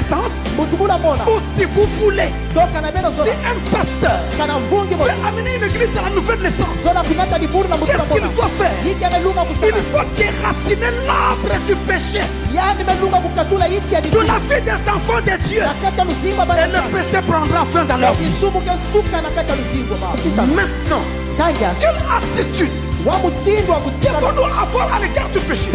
naissance, ou si vous voulez, si un pasteur veut amener une église à la nouvelle naissance, qu'est-ce qu'il doit faire? Il faut déraciner l'arbre du péché de la vie des enfants de Dieu, et le péché prendra fin dans leur vie. Maintenant, quelle attitude devons-nous avoir à l'égard du péché?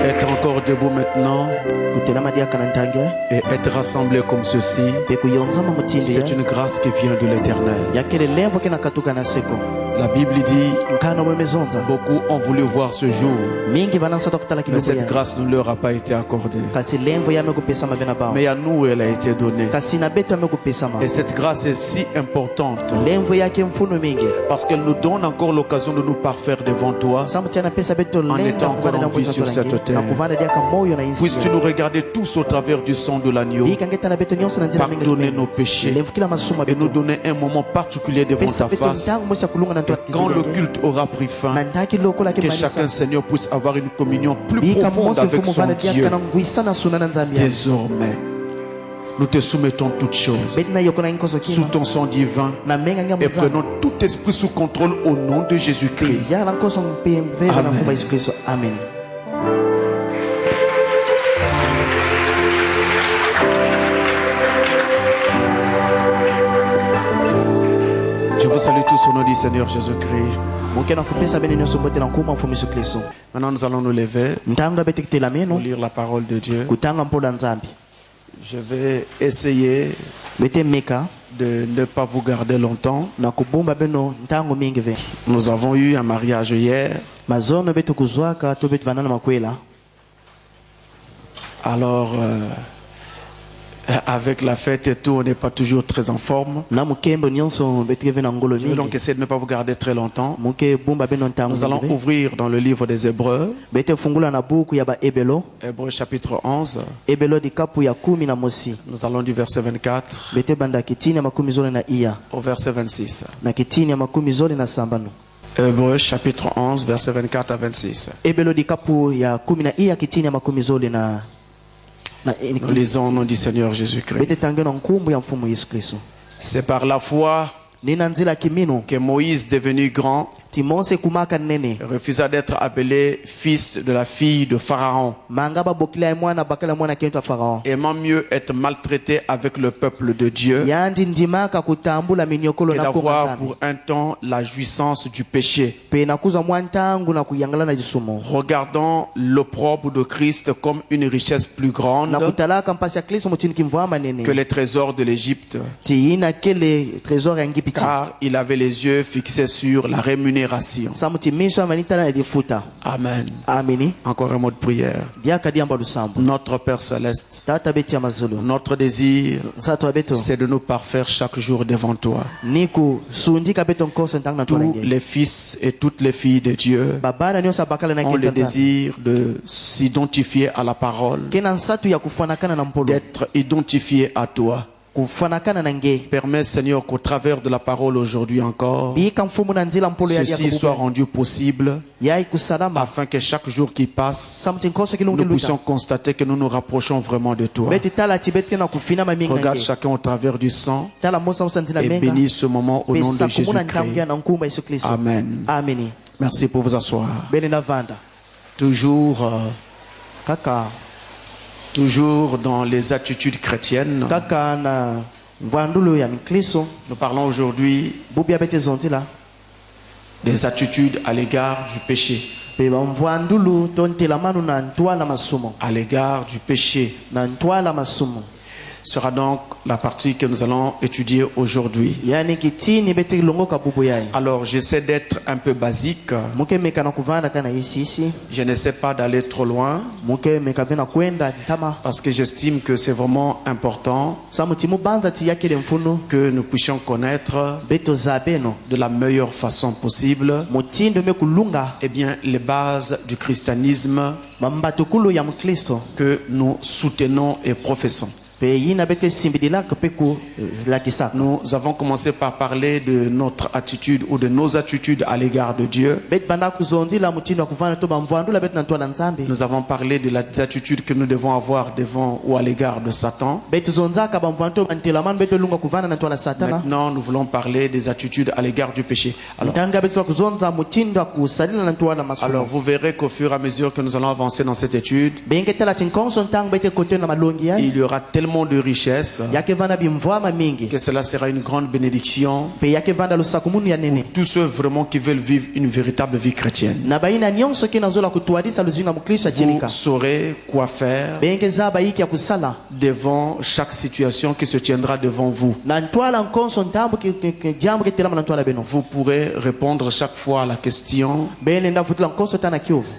Être encore debout maintenant et être rassemblé comme ceci, c'est une grâce qui vient de l'Éternel. La Bible dit, beaucoup ont voulu voir ce jour, mais cette grâce ne leur a pas été accordée. Mais à nous, elle a été donnée. Et cette grâce est si importante parce qu'elle nous donne encore l'occasion de nous parfaire devant toi en étant encore en vie sur cette terre. Puisses-tu nous regarder tous au travers du sang de l'agneau, pardonner nos péchés et nous donner un moment particulier devant ta face. Et quand le culte aura pris fin, que chacun, Seigneur, puisse avoir une communion plus profonde avec son Dieu. Désormais, nous te soumettons toutes choses sous ton sang divin et prenons tout esprit sous contrôle au nom de Jésus-Christ. Amen. Je vous salue tous au nom du Seigneur Jésus-Christ. Maintenant nous allons nous lever pour lire la parole de Dieu. Je vais essayer de ne pas vous garder longtemps. Nous avons eu un mariage hier. Alors avec la fête et tout, on n'est pas toujours très en forme. Je vais donc essayer de ne pas vous garder très longtemps. Nous allons ouvrir dans le livre des Hébreux. Hébreux chapitre 11. Nous allons du verset 24 au verset 26. Hébreux chapitre 11, verset 24 à 26. Nous lisons au nom du Seigneur Jésus-Christ. C'est par la foi que Moïse, devenu grand, refusa d'être appelé fils de la fille de Pharaon, aimant mieux être maltraité avec le peuple de Dieu que d'avoir pour un temps la jouissance du péché. Regardons l'opprobre de Christ comme une richesse plus grande que les trésors de l'Égypte, car il avait les yeux fixés sur la rémunération. Amen. Encore un mot de prière. Notre Père Céleste, notre désir, c'est de nous parfaire chaque jour devant toi. Tous les fils et toutes les filles de Dieu ont le désir de s'identifier à la parole, d'être identifiés à toi. Permets, Seigneur, qu'au travers de la parole aujourd'hui encore, ceci soit rendu possible, afin que chaque jour qui passe, nous puissions constater que nous nous rapprochons vraiment de toi. Regarde chacun au travers du sang et bénis ce moment au nom de Jésus-Christ. Amen. Merci pour vous asseoir. Toujours dans les attitudes chrétiennes, nous parlons aujourd'hui des attitudes à l'égard du péché. À l'égard du péché sera donc la partie que nous allons étudier aujourd'hui. Alors j'essaie d'être un peu basique. Je n'essaie pas d'aller trop loin, parce que j'estime que c'est vraiment important que nous puissions connaître de la meilleure façon possible les bases du christianisme que nous soutenons et professons. Nous avons commencé par parler de notre attitude ou de nos attitudes à l'égard de Dieu. Nous avons parlé de les attitudes que nous devons avoir devant ou à l'égard de Satan. Maintenant, nous voulons parler des attitudes à l'égard du péché. Alors vous verrez qu'au fur et à mesure que nous allons avancer dans cette étude, il y aura tellement de richesses que cela sera une grande bénédiction pour tous ceux vraiment qui veulent vivre une véritable vie chrétienne. Vous saurez quoi faire devant chaque situation qui se tiendra devant vous. Vous pourrez répondre chaque fois à la question: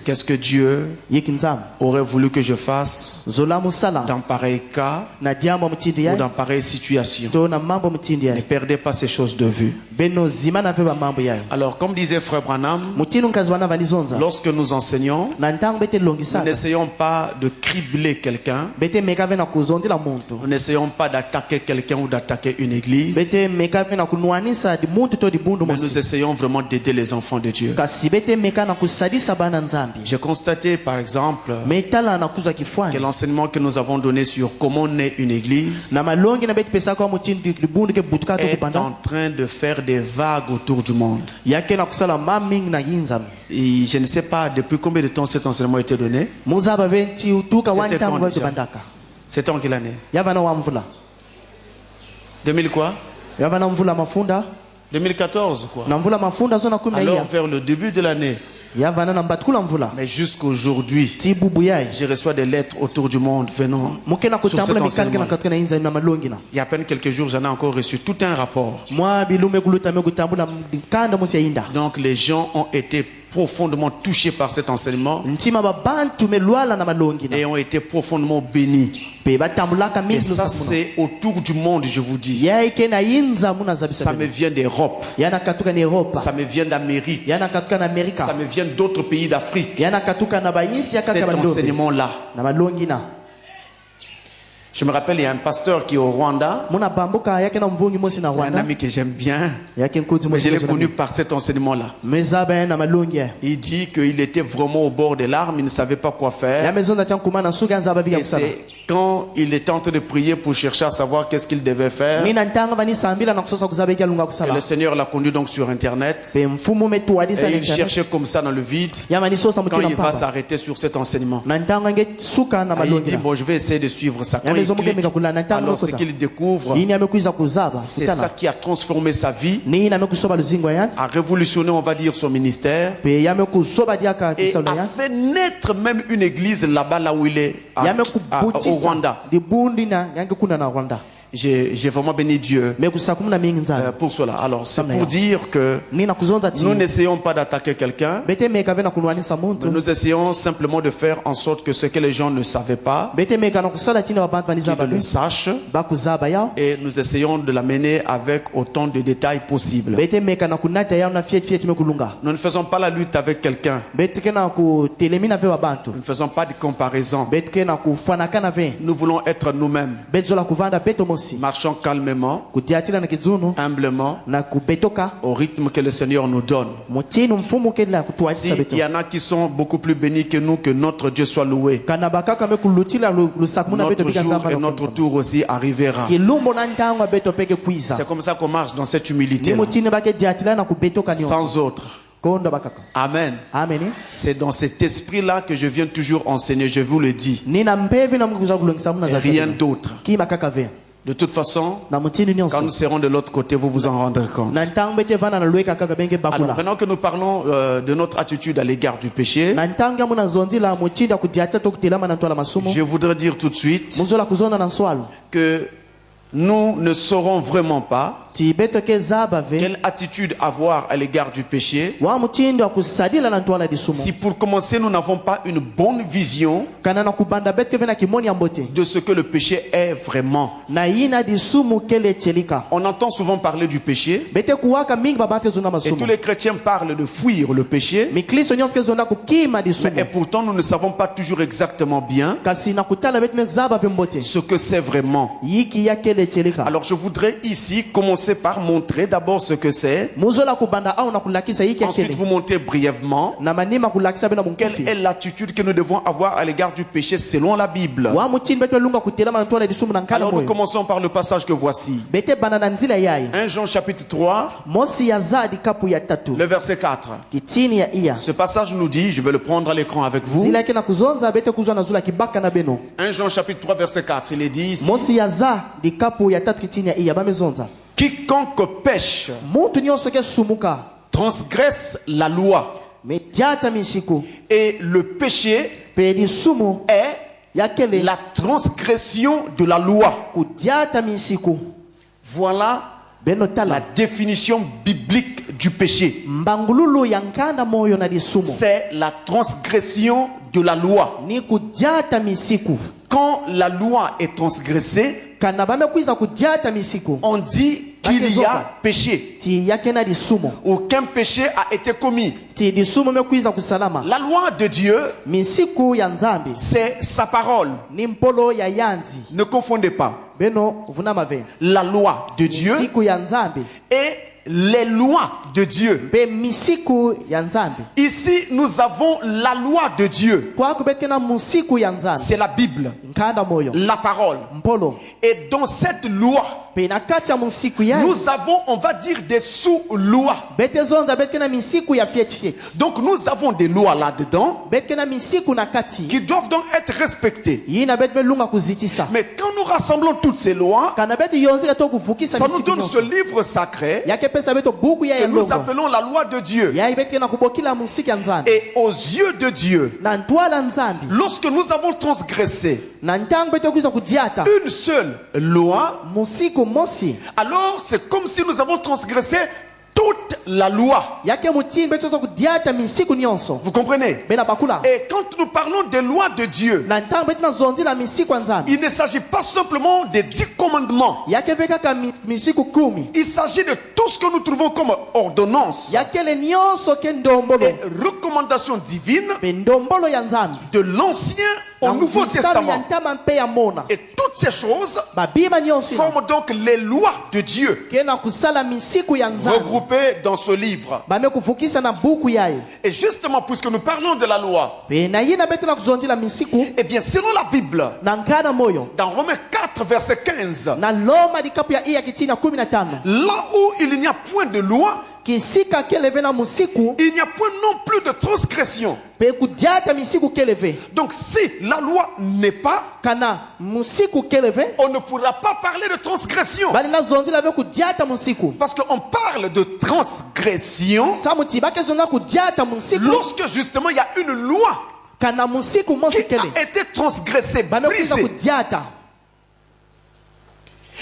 qu'est-ce que Dieu aurait voulu que je fasse dans pareil cas ou dans pareille situation? Ne perdez pas ces choses de vue. Alors, comme disait Frère Branham, lorsque nous enseignons, nous n'essayons pas de cribler quelqu'un, nous n'essayons pas d'attaquer quelqu'un ou d'attaquer une église, mais nous essayons vraiment d'aider les enfants de Dieu. J'ai constaté par exemple que l'enseignement que nous avons donné sur comment naît une église est en train de faire des vagues autour du monde. Et je ne sais pas depuis combien de temps cet enseignement a été donné. C'était en quelle année? 2000 quoi? 2014 quoi? Alors vers le début de l'année. Mais jusqu'aujourd'hui, je reçois des lettres autour du monde venant sur cet enseignement. Il y a à peine quelques jours, j'en ai encore reçu tout un rapport. Donc les gens ont été profondément touchés par cet enseignement et ont été profondément bénis. Et ça, c'est autour du monde, je vous dis. Ça me vient d'Europe, ça me vient d'Amérique, ça me vient d'autres pays d'Afrique. Cet enseignement-là. Je me rappelle, il y a un pasteur qui est au Rwanda. C'est un ami que j'aime bien. Mais je l'ai connu par cet enseignement-là. Il dit qu'il était vraiment au bord des larmes, il ne savait pas quoi faire. Et c'est quand il était en train de prier pour chercher à savoir qu'est-ce qu'il devait faire. Et le Seigneur l'a conduit donc sur Internet. Et il cherchait comme ça dans le vide. Quand il va s'arrêter sur cet enseignement. Il dit, bon, je vais essayer de suivre ça. Quand il clique, alors ce qu'il découvre, c'est ça qui a transformé sa vie, a révolutionné, on va dire, son ministère, et a fait naître même une église là-bas, là où il est, au Rwanda. J'ai vraiment béni Dieu pour cela. Alors c'est pour dire que nous n'essayons pas d'attaquer quelqu'un, mais nous essayons simplement de faire en sorte que ce que les gens ne savaient pas, qu'ils le sachent, et nous essayons de l'amener avec autant de détails possibles. Nous ne faisons pas la lutte avec quelqu'un. Nous ne faisons pas de comparaison. Nous voulons être nous-mêmes. Marchons calmement, humblement, au rythme que le Seigneur nous donne. S'il y en a qui sont beaucoup plus bénis que nous, que notre Dieu soit loué. Notre jour et notre tour aussi arrivera. C'est comme ça qu'on marche dans cette humilité, sans autre. Amen. C'est dans cet esprit-là que je viens toujours enseigner, je vous le dis. Rien d'autre. De toute façon, quand nous serons de l'autre côté, vous vous en rendrez compte. Alors, maintenant que nous parlons de notre attitude à l'égard du péché, je voudrais dire tout de suite que nous ne saurons vraiment pas quelle attitude avoir à l'égard du péché si pour commencer nous n'avons pas une bonne vision de ce que le péché est vraiment. On entend souvent parler du péché et tous les chrétiens parlent de fuir le péché, mais et pourtant nous ne savons pas toujours exactement bien ce que c'est vraiment. Alors je voudrais ici commencer par montrer d'abord ce que c'est. Ensuite vous montrez brièvement quelle est l'attitude que nous devons avoir à l'égard du péché selon la Bible. Alors nous commençons par le passage que voici. 1 Jean chapitre 3, le verset 4. Ce passage nous dit, je vais le prendre à l'écran avec vous. 1 Jean chapitre 3 verset 4, il est dit ici: quiconque pêche transgresse la loi, et le péché est la transgression de la loi. Voilà la définition biblique du péché. C'est la transgression de la loi. Quand la loi est transgressée, on dit qu'il y a péché. Aucun péché a été commis. La loi de Dieu, c'est sa parole. Ne confondez pas. La loi de Dieu est les lois de Dieu. Ici, nous avons la loi de Dieu. C'est la Bible, la parole. Et dans cette loi, nous avons, on va dire, des sous-lois. Donc nous avons des lois là-dedans qui doivent donc être respectées. Mais quand nous rassemblons toutes ces lois, ça nous donne ce livre sacré que nous appelons la loi de Dieu. Et aux yeux de Dieu, lorsque nous avons transgressé une seule loi, alors c'est comme si nous avons transgressé toute la loi. Vous comprenez? Et quand nous parlons des lois de Dieu, il ne s'agit pas simplement des 10 commandements. Il s'agit de tout ce que nous trouvons comme ordonnance et recommandations divines de l'Ancien au Nouveau Testament. Et toutes ces choses forment donc les lois de Dieu regroupées dans ce livre. Et justement, puisque nous parlons de la loi, eh bien, selon la Bible, dans Romains 4, verset 15, là où il n'y a point de loi, il n'y a point non plus de transgression. Donc si la loi n'est pas, on ne pourra pas parler de transgression. Parce qu'on parle de transgression lorsque justement il y a une loi qui a été transgressée, brisée.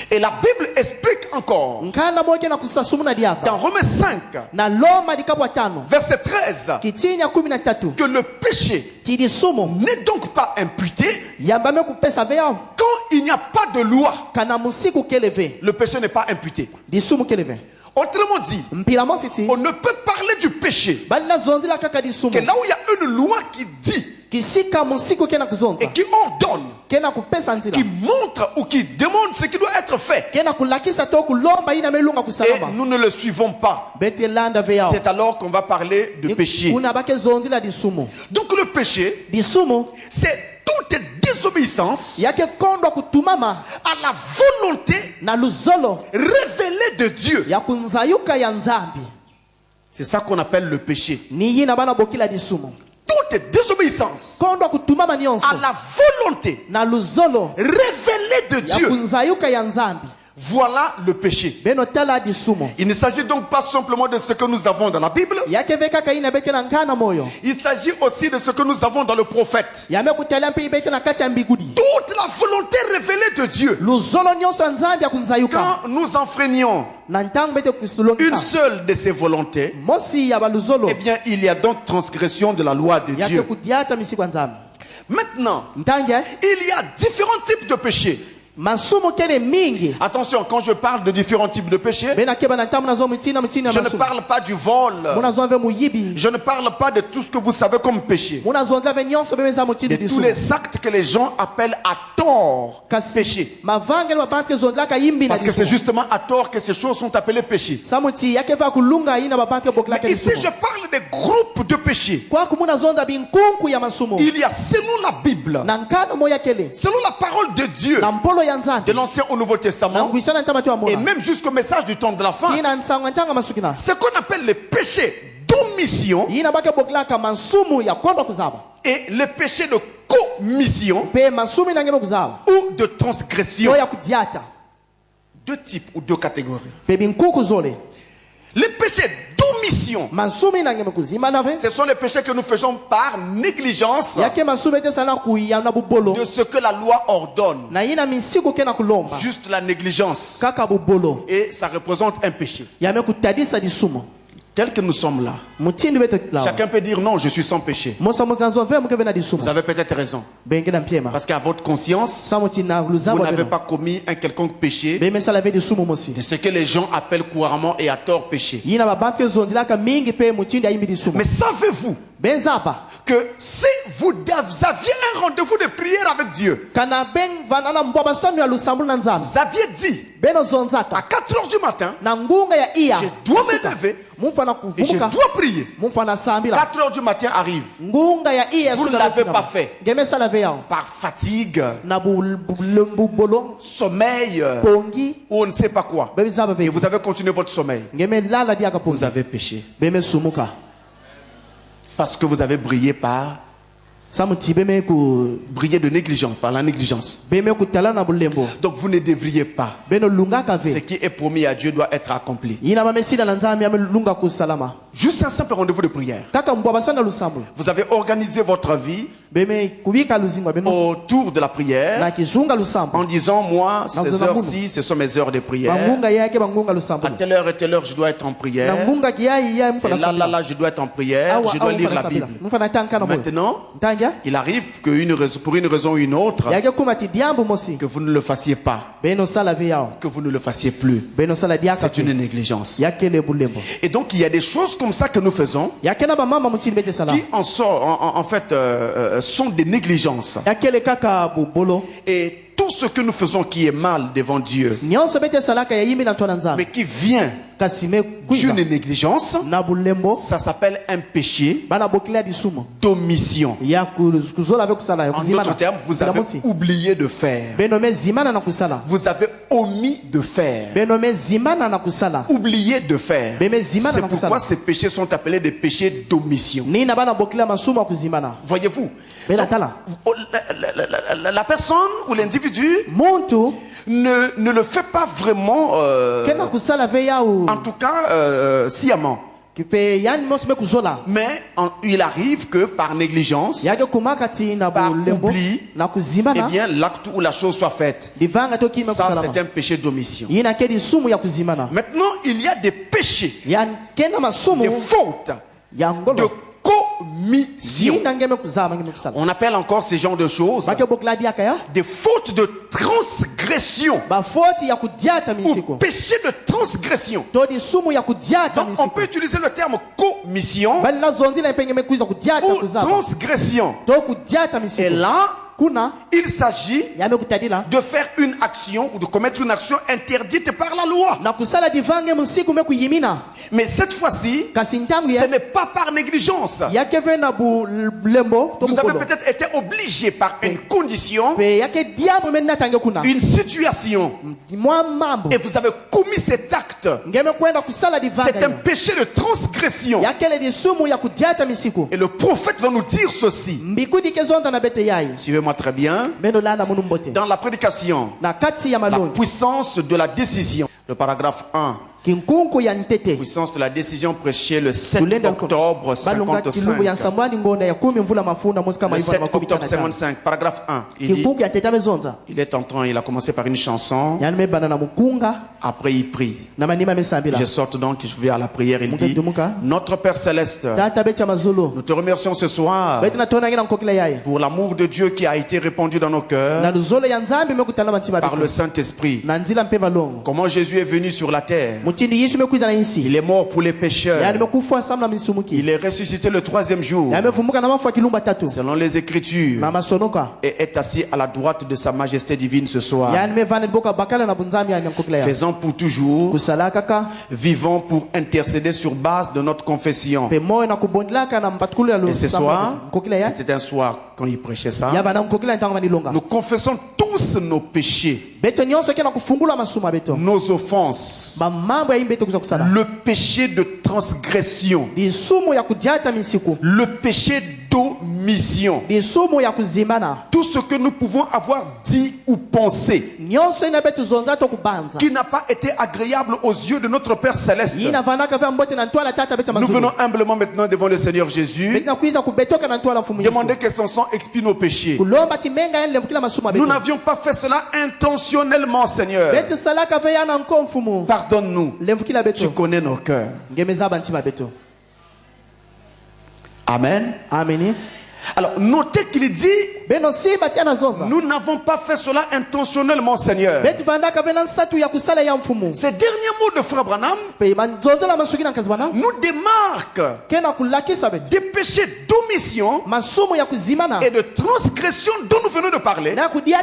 Et la Bible explique encore dans Romains 5, verset 13, que le péché n'est donc pas imputé quand il n'y a pas de loi. Le péché n'est pas imputé. Autrement dit, on ne peut parler du péché que là où il y a une loi qui dit et qui ordonne, qui montre ou qui demande ce qui doit être fait, et nous ne le suivons pas, c'est alors qu'on va parler de péché. Donc le péché, c'est toute désobéissance à la volonté révélée de Dieu. C'est ça qu'on appelle le péché. Toute désobéissance à la volonté révélée de Dieu. Voilà le péché. Il ne s'agit donc pas simplement de ce que nous avons dans la Bible. Il s'agit aussi de ce que nous avons dans le prophète. Toute la volonté révélée de Dieu. Quand nous enfreignons une seule de ces volontés, eh bien il y a donc transgression de la loi de Dieu. Maintenant, il y a différents types de péchés. Attention, quand je parle de différents types de péchés, je ne parle pas du vol. Je ne parle pas de tout ce que vous savez comme péché. De tous les actes que les gens appellent à tort péché. Parce que c'est justement à tort que ces choses sont appelées péchés. Mais ici, je parle des groupes de péchés. Il y a, selon la Bible, selon la parole de Dieu, de l'Ancien au Nouveau Testament, et même jusqu'au message du temps de la fin, ce qu'on appelle les péchés d'omission et les péchés de commission ou de transgression. Deux types ou deux catégories. Les péchés d'omission, ce sont les péchés que nous faisons par négligence de ce que la loi ordonne. Juste la négligence. Et ça représente un péché. Tel que nous sommes là, chacun peut dire non, je suis sans péché. Vous avez peut-être raison. Parce qu'à votre conscience, vous n'avez pas commis un quelconque péché de ce que les gens appellent couramment et à tort péché. Mais savez-vous que si vous aviez un rendez-vous de prière avec Dieu, vous aviez dit à 4 heures du matin, je dois me lever et je dois prier. 4 heures du matin arrive. Vous ne l'avez pas fait. Par fatigue, sommeil, ou on ne sait pas quoi. Et vous avez continué votre sommeil. Vous avez péché. Parce que vous avez brillé par de négligence, par la négligence. Donc vous ne devriez pas. Ce qui est promis à Dieu doit être accompli. Juste un simple rendez-vous de prière. Vous avez organisé votre vie autour de la prière en disant, moi, ces heures-ci, ce sont mes heures de prière. À telle heure et telle heure, je dois être en prière. Et là, je dois être en prière. Je dois lire la Bible. Maintenant, il arrive que pour une raison ou une autre, que vous ne le fassiez pas, que vous ne le fassiez plus. C'est une négligence. Et donc, il y a des choses comme ça que nous faisons qui en fait sont des négligences. Et tout ce que nous faisons qui est mal devant Dieu, mais qui vient d'une négligence, ça s'appelle un péché d'omission. En d'autres termes, vous avez oublié de faire. Vous avez omis de faire. Oublié de faire. C'est pourquoi ces péchés sont appelés des péchés d'omission. Voyez-vous, la personne ou l'individu ne le fait pas vraiment, en tout cas sciemment. Mais il arrive que par négligence, par oubli, eh bien l'acte ou la chose soit faite. Ça, c'est un péché d'omission. Maintenant, il y a des péchés, des fautes, de commission. On appelle encore ces genres de choses des fautes de transgression ou péché de transgression. Donc on peut utiliser le terme commission ou transgression. Et là, il s'agit de faire une action ou de commettre une action interdite par la loi. Mais cette fois-ci, ce n'est pas par négligence. Vous avez peut-être été obligé par une condition, une situation, et vous avez commis cet acte. C'est un péché de transgression. Et le prophète va nous dire ceci. Suivez-moi très bien. Dans la prédication, la puissance de la décision, le paragraphe 1. Puissance de la décision prêchée le 7 octobre 55. Le 7 octobre 55, paragraphe 1. Il dit, il est entrant, il a commencé par une chanson. Après il prie. Je sors donc, je vais à la prière. Il dit, notre Père Céleste, nous te remercions ce soir pour l'amour de Dieu qui a été répandu dans nos cœurs par le Saint-Esprit. Comment Jésus est venu sur la terre. Il est mort pour les pécheurs. Il est ressuscité le 3e jour selon les Écritures et est assis à la droite de sa majesté divine ce soir. Faisons pour toujours, vivons pour intercéder sur base de notre confession. Et ce soir, c'était un soir quand il prêchait ça, nous confessons tous nos péchés, nos offenses, le péché de transgression, le péché d'omission, tout ce que nous pouvons avoir dit ou pensé qui n'a pas été agréable aux yeux de notre Père Céleste. Nous venons humblement maintenant devant le Seigneur Jésus, demander que son sang expie nos péchés. Nous n'avions pas fait cela intentionnellement, Seigneur. Pardonne-nous. Tu connais nos cœurs. Amen. Amen. Alors, notez qu'il dit, nous n'avons pas fait cela intentionnellement, Seigneur. Ces derniers mots de Frère Branham nous démarquent des péchés d'omission et de transgression dont nous venons de parler, et qu'il a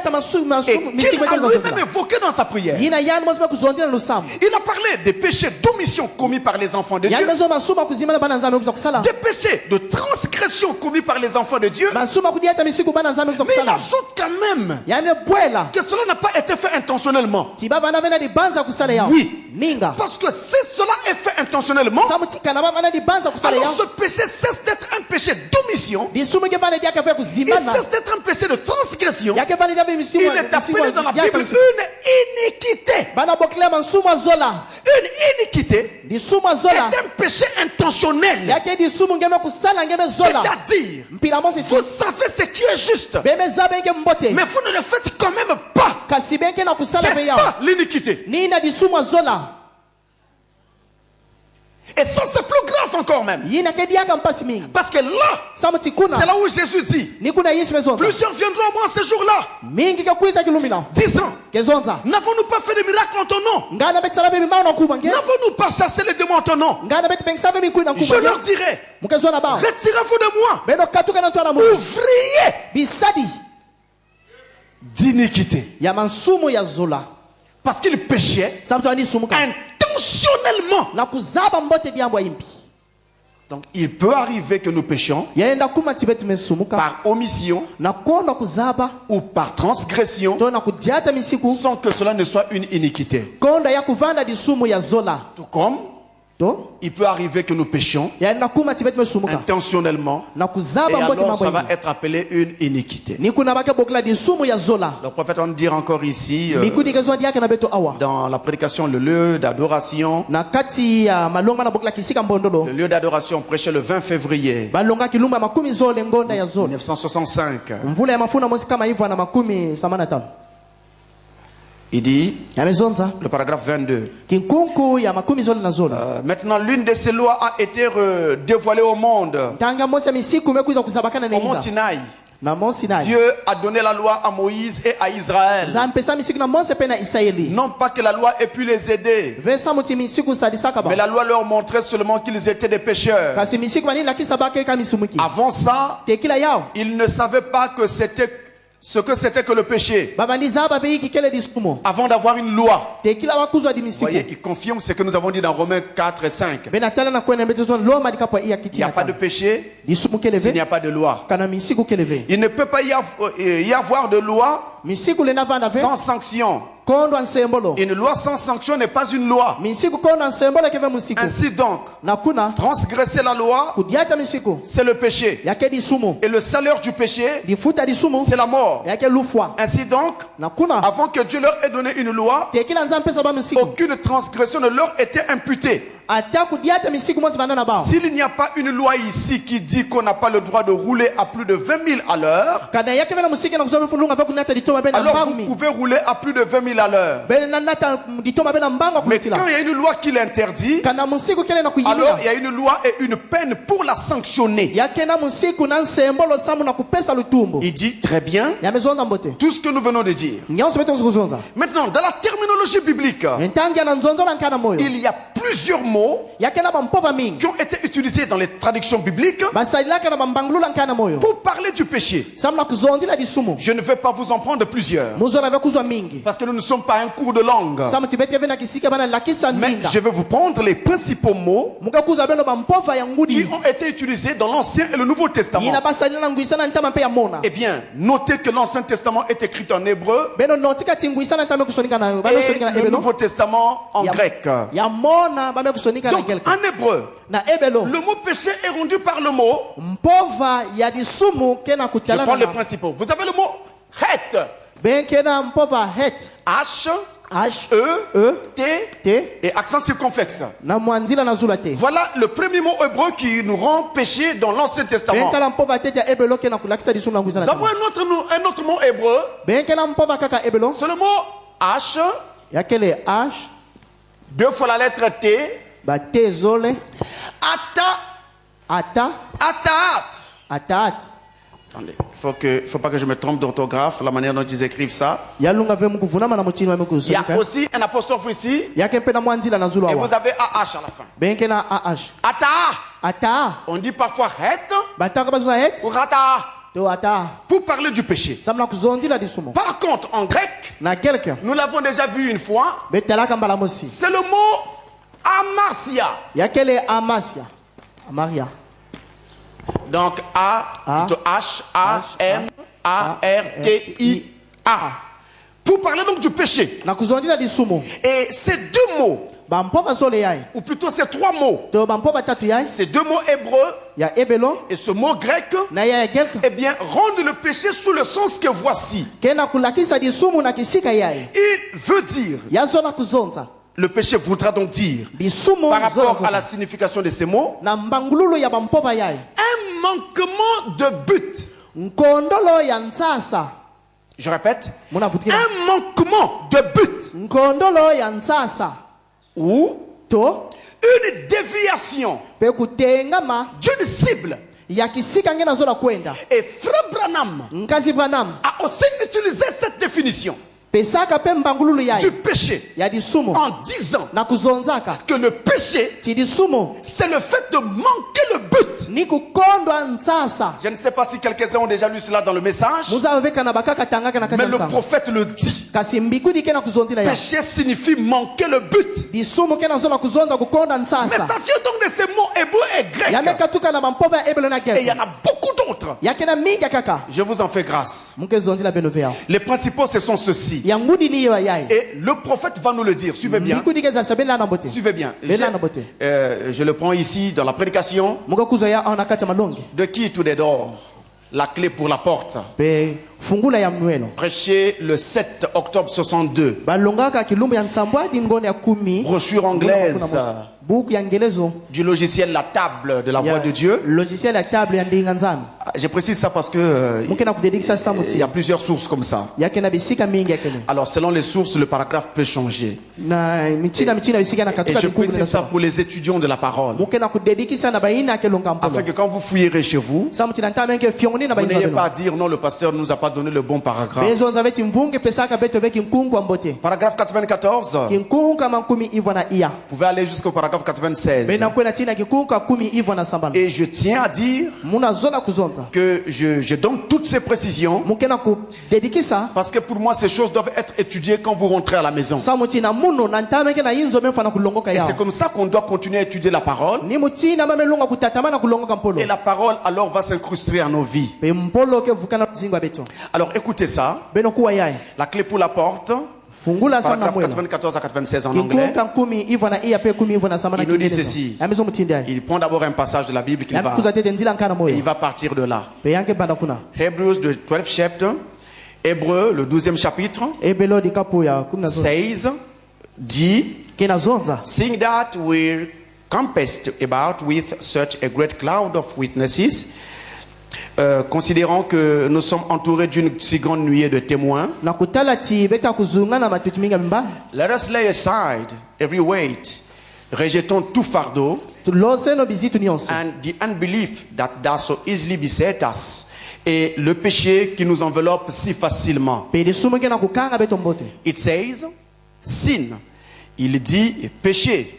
lui-même évoqué dans sa prière. Il a parlé des péchés d'omission commis par les enfants de Dieu, des péchés de transgression commis par les enfants de Dieu, mais il ajoute quand même que cela n'a pas été fait intentionnellement. Oui, parce que si cela est fait intentionnellement, alors ce péché cesse d'être un péché d'omission, il cesse d'être un péché de transgression. Il est appelé dans la Bible une iniquité. Une iniquité est un péché intentionnel. C'est-à-dire, vous savez ce qui est juste, mais vous ne le faites quand même pas. C'est ça l'iniquité. Et ça, c'est plus grave encore même. Parce que là, c'est là où Jésus dit, plusieurs viendront à moi ce jour-là, disant, n'avons-nous pas fait des miracles en ton nom? N'avons-nous pas chassé les démons en ton nom? Je leur dirai, retirez-vous de moi, ouvriers d'iniquité. Parce qu'il péchait intentionnellement. Donc il peut arriver que nous péchions par omission ou par transgression sans que cela ne soit une iniquité. Tout comme il peut arriver que nous péchions intentionnellement et alors ça va être appelé une iniquité. Le prophète va nous dire encore ici dans la prédication, le lieu d'adoration, le lieu d'adoration prêché le 20 février 1965. Il dit, le paragraphe 22, maintenant l'une de ces lois a été dévoilée au monde. Au mont Sinaï, Dieu a donné la loi à Moïse et à Israël. Non pas que la loi ait pu les aider, mais la loi leur montrait seulement qu'ils étaient des pécheurs. Avant ça, ils ne savaient pas que c'était ce que c'était que le péché. Avant d'avoir une loi. Vous voyez, il confirme ce que nous avons dit dans Romains 4 et 5. Il n'y a pas de péché s'il n'y a pas de loi. Il ne peut pas y avoir de loi sans sanction. Une loi sans sanction n'est pas une loi. Ainsi donc, transgresser la loi, c'est le péché. Et le salaire du péché, c'est la mort. Ainsi donc, avant que Dieu leur ait donné une loi, aucune transgression ne leur était imputée. S'il n'y a pas une loi ici qui dit qu'on n'a pas le droit de rouler à plus de 20 000 à l'heure, alors vous pouvez rouler à plus de 20 000 à l'heure. Mais quand il y a une loi qui l'interdit, alors il y a une loi et une peine pour la sanctionner. Il dit très bien tout ce que nous venons de dire. Maintenant, dans la terminologie biblique, il y a plusieurs mots qui ont été utilisés dans les traductions bibliques pour parler du péché. Je ne vais pas vous en prendre plusieurs parce que nous ne sommes pas un cours de langue, mais je vais vous prendre les principaux mots qui ont été utilisés dans l'Ancien et le Nouveau Testament. Eh bien, notez que l'Ancien Testament est écrit en hébreu et le Nouveau Testament en grec. Donc en hébreu, le mot péché est rendu par le mot. Je prends les principaux. Vous avez le mot het. H, E, T et accent circonflexe. Voilà le premier mot hébreu qui nous rend péché dans l'Ancien Testament. Nous avons un autre mot hébreu. C'est le mot H. Deux fois la lettre T. Ataat. Attendez, faut pas que je me trompe d'orthographe, la manière dont ils écrivent ça. Il y a aussi un apostrophe ici. Et vous avez AH à la fin. Ata. On dit parfois het ou rata. Pour parler du péché. Par contre, en grec, nous l'avons déjà vu une fois. C'est le mot amasia. Donc H-A-M-A-R-T-I-A. Pour parler donc du péché. Et ces deux mots, ou plutôt ces trois mots, ces deux mots hébreux et ce mot grec, eh bien, rendent le péché sous le sens que voici. Il veut dire, le péché voudra donc dire, par rapport à la signification de ces mots, un manquement de but. Je répète, un manquement de but. Ou une déviation d'une cible. Et Frère Branham a aussi utilisé cette définition du péché en disant que le péché, c'est le fait de manquer le but. Je ne sais pas si quelques-uns ont déjà lu cela dans le message, mais le prophète le dit. Péché signifie manquer le but. Mais ça vient donc de ces mots hébreux et grecs. Et il y en a beaucoup d'autres. Je vous en fais grâce. Les principaux, ce sont ceux-ci. Et le prophète va nous le dire. Suivez bien. Suivez bien. Je le prends ici dans la prédication. De qui tout est d'or? La clé pour la porte. Prêché le 7 octobre 62. Brochure anglaise du logiciel La Table de la Voix de Dieu. Je précise ça parce que il y a plusieurs sources comme ça. Alors selon les sources, le paragraphe peut changer. Et je précise ça pour les étudiants de la parole, afin que quand vous fouillerez chez vous, vous n'ayez pas à dire non, le pasteur ne nous a pas donné le bon paragraphe. Paragraphe 94. Vous pouvez aller jusqu'au paragraphe 96. Et je tiens à dire que je donne toutes ces précisions parce que pour moi ces choses doivent être étudiées quand vous rentrez à la maison. Et c'est comme ça qu'on doit continuer à étudier la parole. Et la parole alors va s'incruster à nos vies. Alors écoutez ça. La clé pour la porte. Paragraphe 94 à 96 en anglais. Il nous dit ceci. Il prend d'abord un passage de la Bible et il va partir de là. Hebrews, the 12th chapter. Hébreux, le 12e chapitre. Says, dit, seeing that we're compassed about with such a great cloud of witnesses, considérant que nous sommes entourés d'une si grande nuée de témoins, let us lay aside every weight, rejetons tout fardeau, and the unbelief that does so easily beset us, et le péché qui nous enveloppe si facilement. It says, sin. Il dit péché.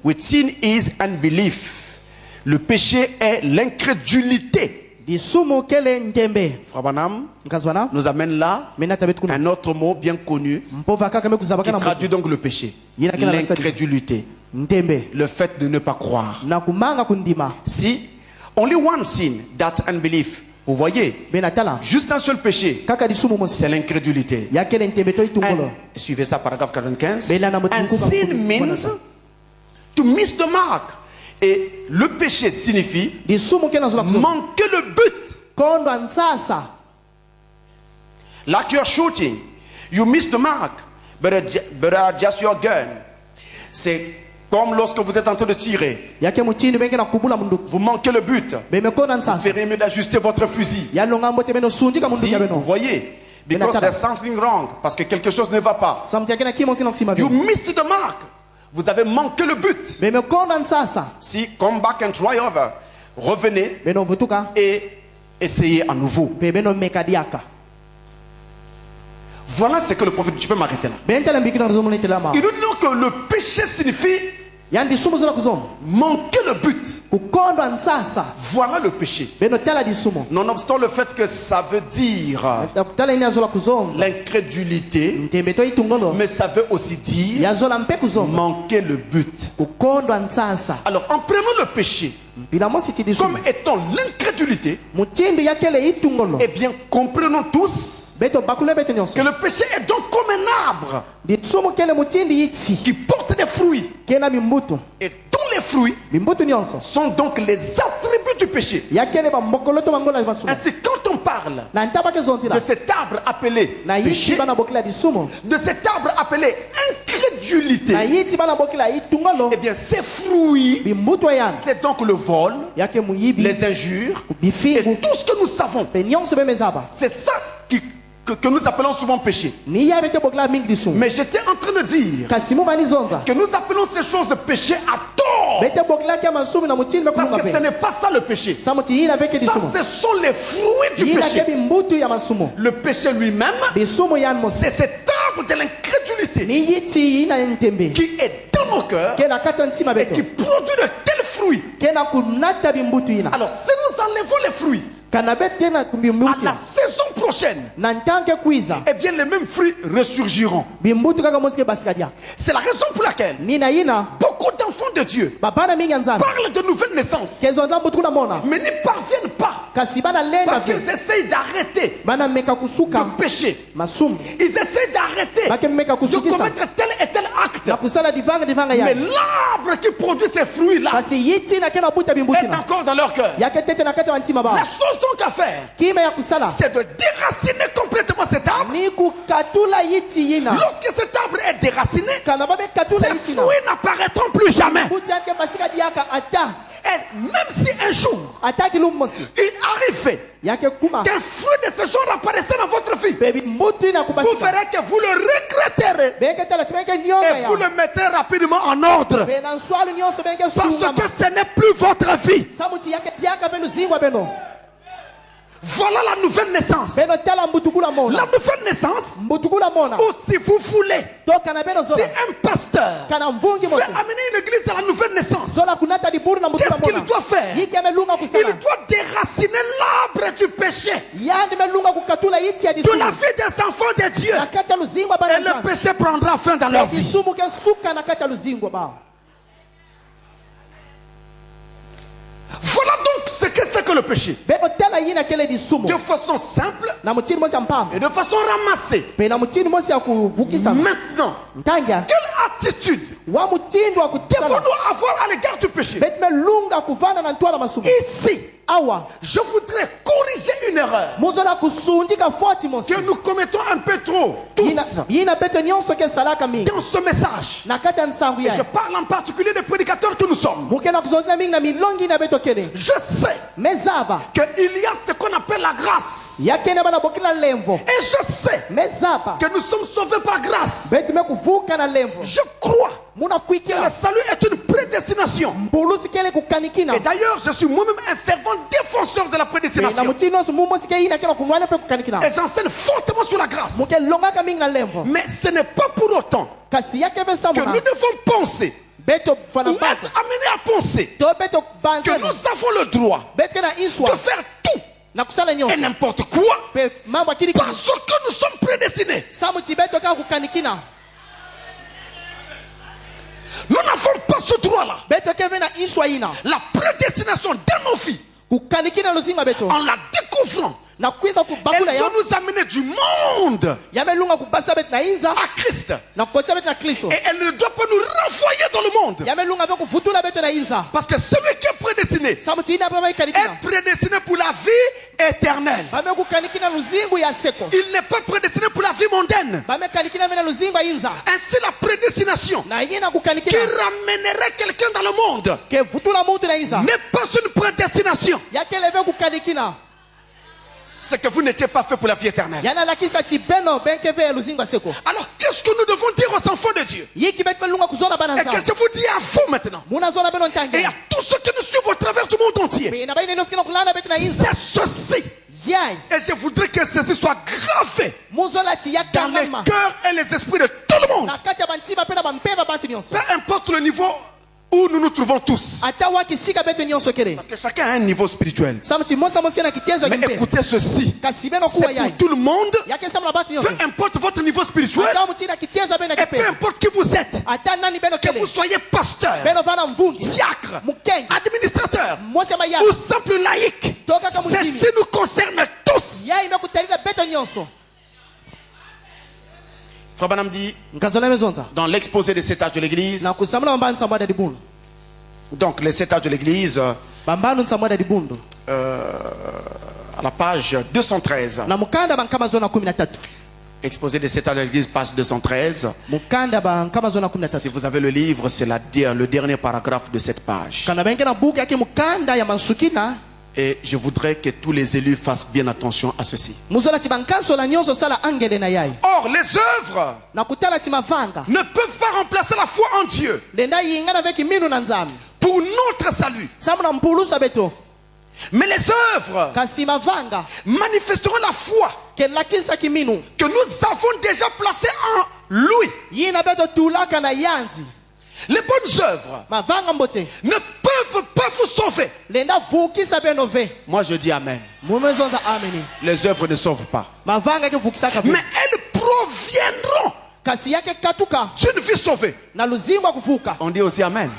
With sin is unbelief. Le péché est l'incrédulité. Frère Branham nous amène là un autre mot bien connu qui traduit donc le péché. L'incrédulité. Le fait de ne pas croire. Si only one sin, that's unbelief. Vous voyez, juste un seul péché, c'est l'incrédulité. Suivez ça, paragraphe 95. And sin means to miss the mark. Et le péché signifie manquer le but. Like you're shooting, you miss the mark, but adjust your gun. C'est comme lorsque vous êtes en train de tirer, vous manquez le but, vous ferez mieux d'ajuster votre fusil. Si vous voyez, because there's something wrong, parce que quelque chose ne va pas. You missed the mark. Vous avez manqué le but. Si, come back and try over. Revenez et essayez à nouveau. Voilà ce que le prophète, tu peux m'arrêter là. Il nous dit donc que le péché signifie manquer le but. Voilà le péché. Nonobstant le fait que ça veut dire l'incrédulité, mais ça veut aussi dire manquer le but. Alors en prenant le péché comme étant l'incrédulité, eh bien comprenons tous que le péché est donc comme un arbre qui porte des fruits. Et tous les fruits sont donc les attributs du péché. Ainsi, quand on parle de cet arbre appelé péché, de cet arbre appelé incrédulité, eh bien ces fruits, c'est donc le vol, les injures et tout ce que nous savons. C'est ça que nous appelons souvent péché. Mais j'étais en train de dire que nous appelons ces choses péché à tort. Parce que ce n'est pas ça le péché. Ça, ce sont les fruits du péché. Le péché lui-même, c'est cet arbre de l'incrédulité qui est dans nos cœurs et qui produit de tels fruits. Alors, si nous enlevons les fruits à la saison prochaine, eh bien les mêmes fruits ressurgiront. C'est la raison pour laquelle beaucoup d'enfants de Dieu parlent de nouvelle naissance, mais n'y parviennent pas parce qu'ils essayent d'arrêter de pécher. Ils essayent d'arrêter de commettre tel et tel acte. Mais l'arbre qui produit ces fruits-là est encore dans leur cœur. La chose donc à faire, c'est de déraciner complètement cet arbre. Lorsque cet arbre est déraciné, ses fruits n'apparaîtront plus jamais. Et même si un jour il arrivait qu'un fruit de ce genre apparaissait dans votre vie, vous verrez que vous le regretterez et vous le mettrez rapidement en ordre, parce que ce n'est plus votre vie. Voilà la nouvelle naissance. La nouvelle naissance, ou si vous voulez, si un pasteur fait amener une église à la nouvelle naissance, qu'est-ce qu'il doit faire? Il doit déraciner l'arbre du péché de la vie des enfants de Dieu, et le péché prendra fin dans leur vie. Voilà donc ce que c'est que le péché. De façon simple et de façon ramassée. Maintenant, quelle attitude devons-nous avoir à l'égard du péché? Ici, je voudrais corriger une erreur que nous commettons un peu trop tous dans ce message. Et je parle en particulier des prédicateurs que nous sommes. Je sais qu'il y a ce qu'on appelle la grâce. Et je sais que nous sommes sauvés par grâce. Je crois que le salut est une prédestination. Et d'ailleurs, je suis moi-même un fervent défenseur de la prédestination. Et j'enseigne fortement sur la grâce. Mais ce n'est pas pour autant que nous devons penser ou être amenés à penser que nous avons le droit de faire tout et n'importe quoi parce que nous sommes prédestinés. Nous n'avons pas ce droit-là. La prédestination de nos vies, en la découvrant, elle doit nous amener du monde à Christ. Et elle ne doit pas nous renvoyer dans le monde. Parce que celui qui est prédestiné est prédestiné pour la vie éternelle. Il n'est pas prédestiné pour la vie mondaine. Ainsi la prédestination qui ramènerait quelqu'un dans le monde n'est pas une prédestination. C'est que vous n'étiez pas fait pour la vie éternelle. Alors qu'est-ce que nous devons dire aux enfants de Dieu? Et que je vous dis à vous maintenant, et à tous ceux qui nous suivent au travers du monde entier, c'est ceci. Et je voudrais que ceci soit gravé dans les cœurs et les esprits de tout le monde. Peu importe le niveau où nous nous trouvons tous. Parce que chacun a un niveau spirituel. Mais écoutez ceci. C'est pour tout le monde. Peu importe votre niveau spirituel. Et peu importe qui vous êtes. Que vous soyez pasteur, diacre, administrateur ou simple laïc. Ceci nous concerne tous. Frère Branham dit dans l'exposé des 7 âges de l'église, donc les 7 âges de l'église, à la page 213, exposé des 7 âges de l'église, page 213. Si vous avez le livre, c'est le dernier paragraphe de cette page. Et je voudrais que tous les élus fassent bien attention à ceci. Or, les œuvres ne peuvent pas remplacer la foi en Dieu pour notre salut. Mais les œuvres manifesteront la foi que nous avons déjà placée en lui. Les bonnes œuvres ne peuvent pas vous sauver. Moi je dis amen. Les œuvres ne sauvent pas. Mais elles proviendront d'une vie sauvée. On dit aussi amen.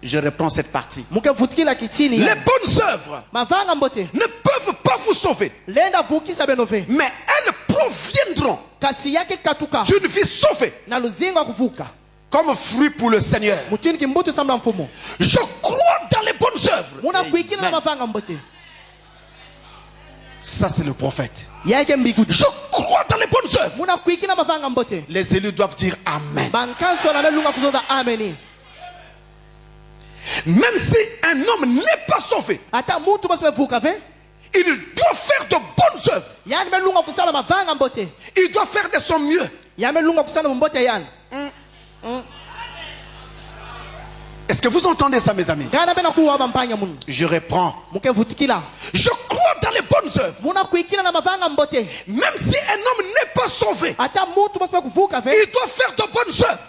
Je reprends cette partie. Les bonnes œuvres ne peuvent pas vous sauver. Mais elles proviendront d'une vie sauvée. Comme fruit pour le Seigneur. Je crois dans les bonnes œuvres. Ça c'est le prophète. Je crois dans les bonnes œuvres. Les élus doivent dire amen. Même si un homme n'est pas sauvé, il doit faire de bonnes œuvres. Il doit faire de son mieux. Est-ce que vous entendez ça, mes amis? Je reprends. Je crois dans les bonnes œuvres. Même si un homme n'est pas sauvé, il doit faire de bonnes œuvres.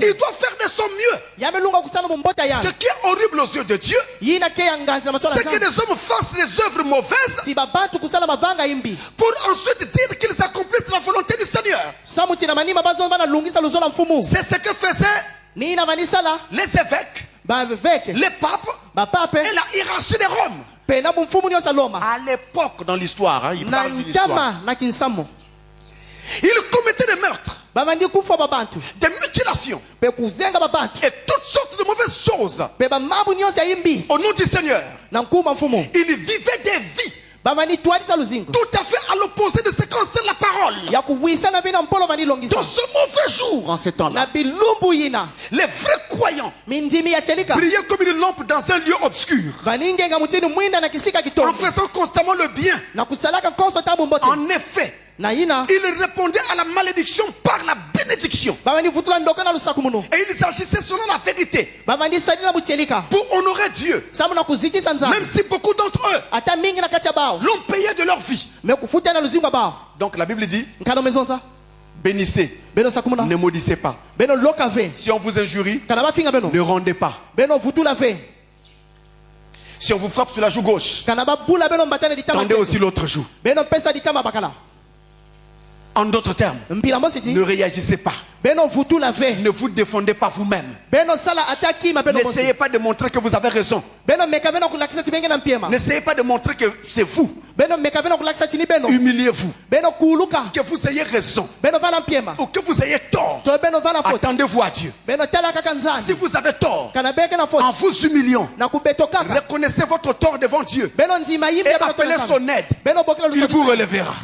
Il doit faire de son mieux. Ce qui est horrible aux yeux de Dieu, c'est que les hommes fassent des œuvres mauvaises pour ensuite dire qu'ils accomplissent la volonté du Seigneur. C'est ce que faisaient les évêques, les papes et la hiérarchie de Rome. À l'époque dans l'histoire, il parle d'une histoire. Ils commettaient des meurtres, des mutilations et toutes sortes de mauvaises choses au nom du Seigneur. Ils vivaient des vies tout à fait à l'opposé de ce qu'enseigne la parole. Dans ce mauvais jour, en ces temps-là, les vrais croyants brillaient comme une lampe dans un lieu obscur, en faisant constamment le bien. En effet, ils répondaient à la malédiction par la bénédiction. Et ils agissaient selon la vérité pour honorer Dieu. Même si beaucoup d'entre eux l'ont payé de leur vie. Donc la Bible dit: bénissez, ne maudissez pas. Si on vous injurie, ne rendez pas. Si on vous frappe sur la joue gauche, tendez aussi l'autre joue. En d'autres termes, ne réagissez pas. Ne vous défendez pas vous-même. N'essayez pas de montrer que vous avez raison. N'essayez pas de montrer que c'est vous. Humiliez-vous. Que vous ayez raison ou que vous ayez tort, attendez-vous à Dieu. Si vous avez tort, en vous humiliant, reconnaissez votre tort devant Dieu et appelez son aide. Il vous relèvera.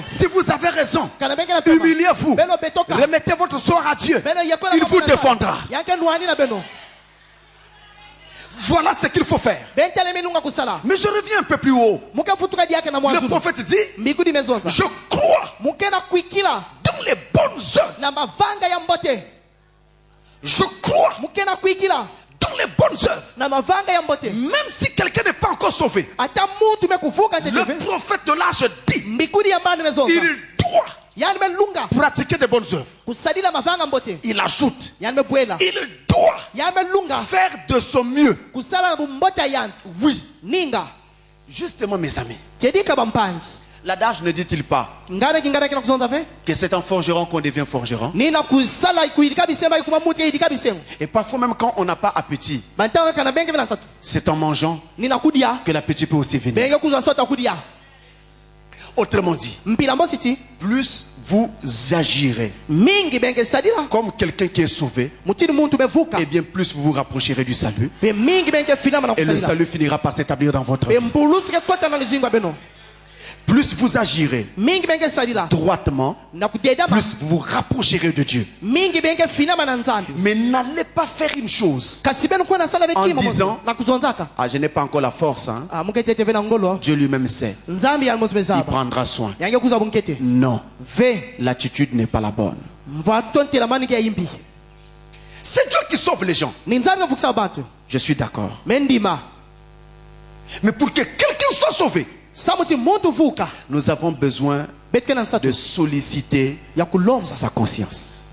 Si vous avez raison, humiliez-vous. Remettez votre sort à Dieu. Il vous défendra. Voilà ce qu'il faut faire. Mais je reviens un peu plus haut. Le prophète dit: je crois dans les bonnes œuvres. Je crois dans les bonnes œuvres. Même si quelqu'un n'est pas encore sauvé, le prophète de l'âge dit: il doit pratiquer des bonnes œuvres. Il ajoute: il doit faire de son mieux. Oui. Justement, mes amis, l'adage ne dit-il pas que c'est en forgeron qu'on devient forgeron? Et parfois même quand on n'a pas appétit, c'est en mangeant que l'appétit peut aussi venir. Autrement dit, plus vous agirez comme quelqu'un qui est sauvé, et bien plus vous vous rapprocherez du salut, et le salut finira par s'établir dans votre vie. plus vous agirez droitement, plus vous vous rapprocherez de Dieu. Mais n'allez pas faire une chose en disant, ah, je n'ai pas encore la force, hein. Dieu lui-même sait, il prendra soin. Non, l'attitude n'est pas la bonne. C'est Dieu qui sauve les gens. Je suis d'accord. Mais pour que quelqu'un soit sauvé, nous avons besoin de solliciter sa conscience.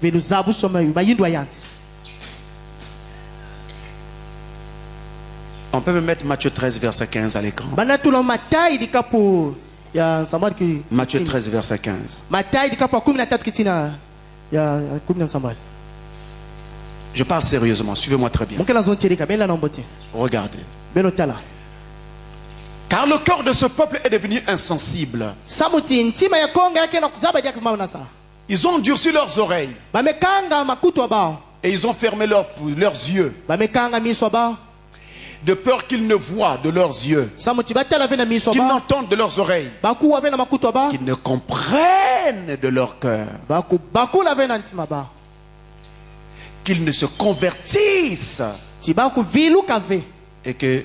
On peut me mettre Matthieu 13, verset 15 à l'écran. Matthieu 13, verset 15. Je parle sérieusement, suivez-moi très bien. Regardez. Car le cœur de ce peuple est devenu insensible. Ils ont endurci leurs oreilles. Et ils ont fermé leurs yeux. De peur qu'ils ne voient de leurs yeux, qu'ils n'entendent de leurs oreilles, qu'ils ne comprennent de leur cœur, qu'ils ne se convertissent et que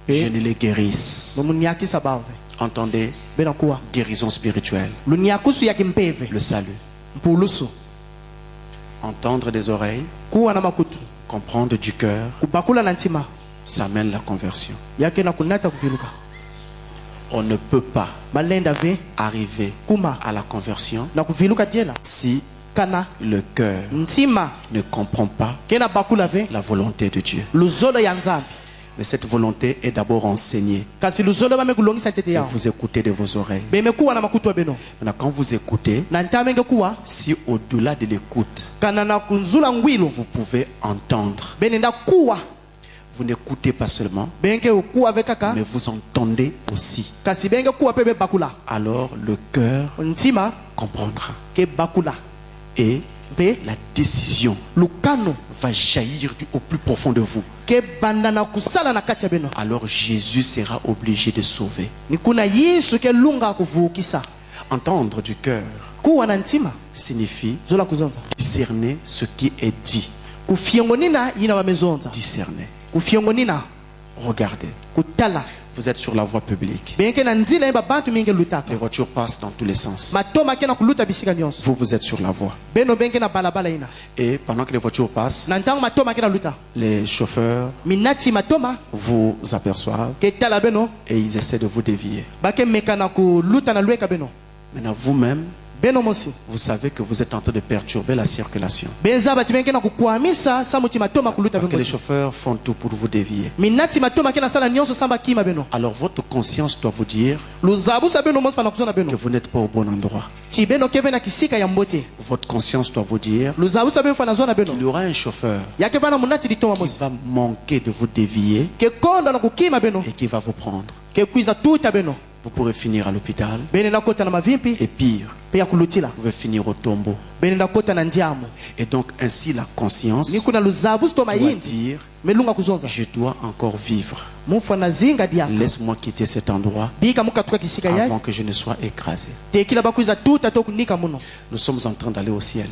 je ne les guérisse. Entendez, guérison spirituelle, le salut. Entendre des oreilles, comprendre du cœur, ça amène la conversion. On ne peut pas arriver à la conversion si le cœur ne comprend pas la volonté de Dieu. Mais cette volonté est d'abord enseignée. Et vous écoutez de vos oreilles. Maintenant, quand vous écoutez, si au-delà de l'écoute, vous pouvez entendre. Vous n'écoutez pas seulement, mais vous entendez aussi. Alors le cœur comprendra. Et la décision va jaillir au plus profond de vous. Alors Jésus sera obligé de sauver. Entendre du cœur signifie discerner ce qui est dit. Discerner. Regardez. Vous êtes sur la voie publique. Les voitures passent dans tous les sens. Vous êtes sur la voie. Et pendant que les voitures passent, les chauffeurs vous aperçoivent et ils essaient de vous dévier. Maintenant, vous-même, vous savez que vous êtes en train de perturber la circulation. Parce que les chauffeurs font tout pour vous dévier. Alors votre conscience doit vous dire que vous n'êtes pas au bon endroit. Votre conscience doit vous dire qu'il y aura un chauffeur qui va manquer de vous dévier et qui va vous prendre. Vous pourrez finir à l'hôpital. Et pire, vous pouvez finir au tombeau. Et donc ainsi la conscience doit dire, je dois encore vivre. Laisse-moi quitter cet endroit avant que je ne sois écrasé. Nous sommes en train d'aller au ciel.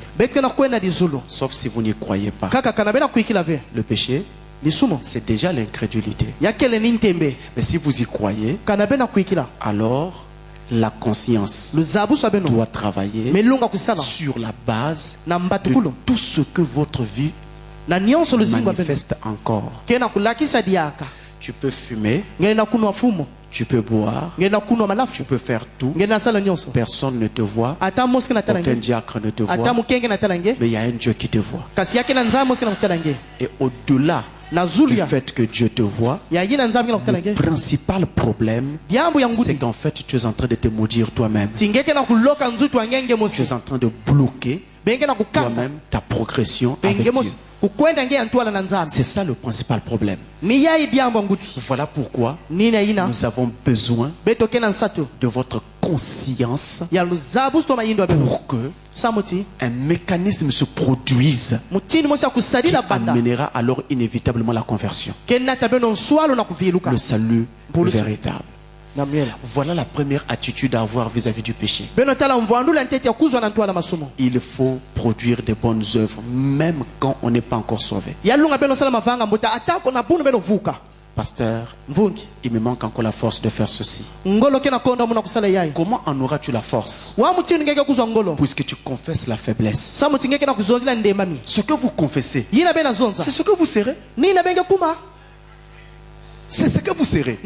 Sauf si vous n'y croyez pas. Le péché, c'est déjà l'incrédulité. Mais si vous y croyez, alors la conscience doit travailler sur la base de tout ce que votre vie manifeste encore. Tu peux fumer, tu peux boire, tu peux faire tout. Personne ne te voit, aucun diacre ne te voit, mais il y a un Dieu qui te voit. Et au-delà du fait que Dieu te voit, le principal problème, c'est qu'en fait tu es en train de te maudire toi-même. Tu es en train de bloquer toi-même ta progression avec Dieu. C'est ça le principal problème. Voilà pourquoi nous avons besoin de votre conscience pour que un mécanisme se produise qui amènera alors inévitablement la conversion, le salut véritable. Voilà la première attitude à avoir vis-à-vis du péché. Il faut produire des bonnes œuvres même quand on n'est pas encore sauvé. Pasteur, il me manque encore la force de faire ceci. Comment en auras-tu la force? Puisque tu confesses la faiblesse. Ce que vous confessez, c'est ce que vous serez. C'est ce que vous serez.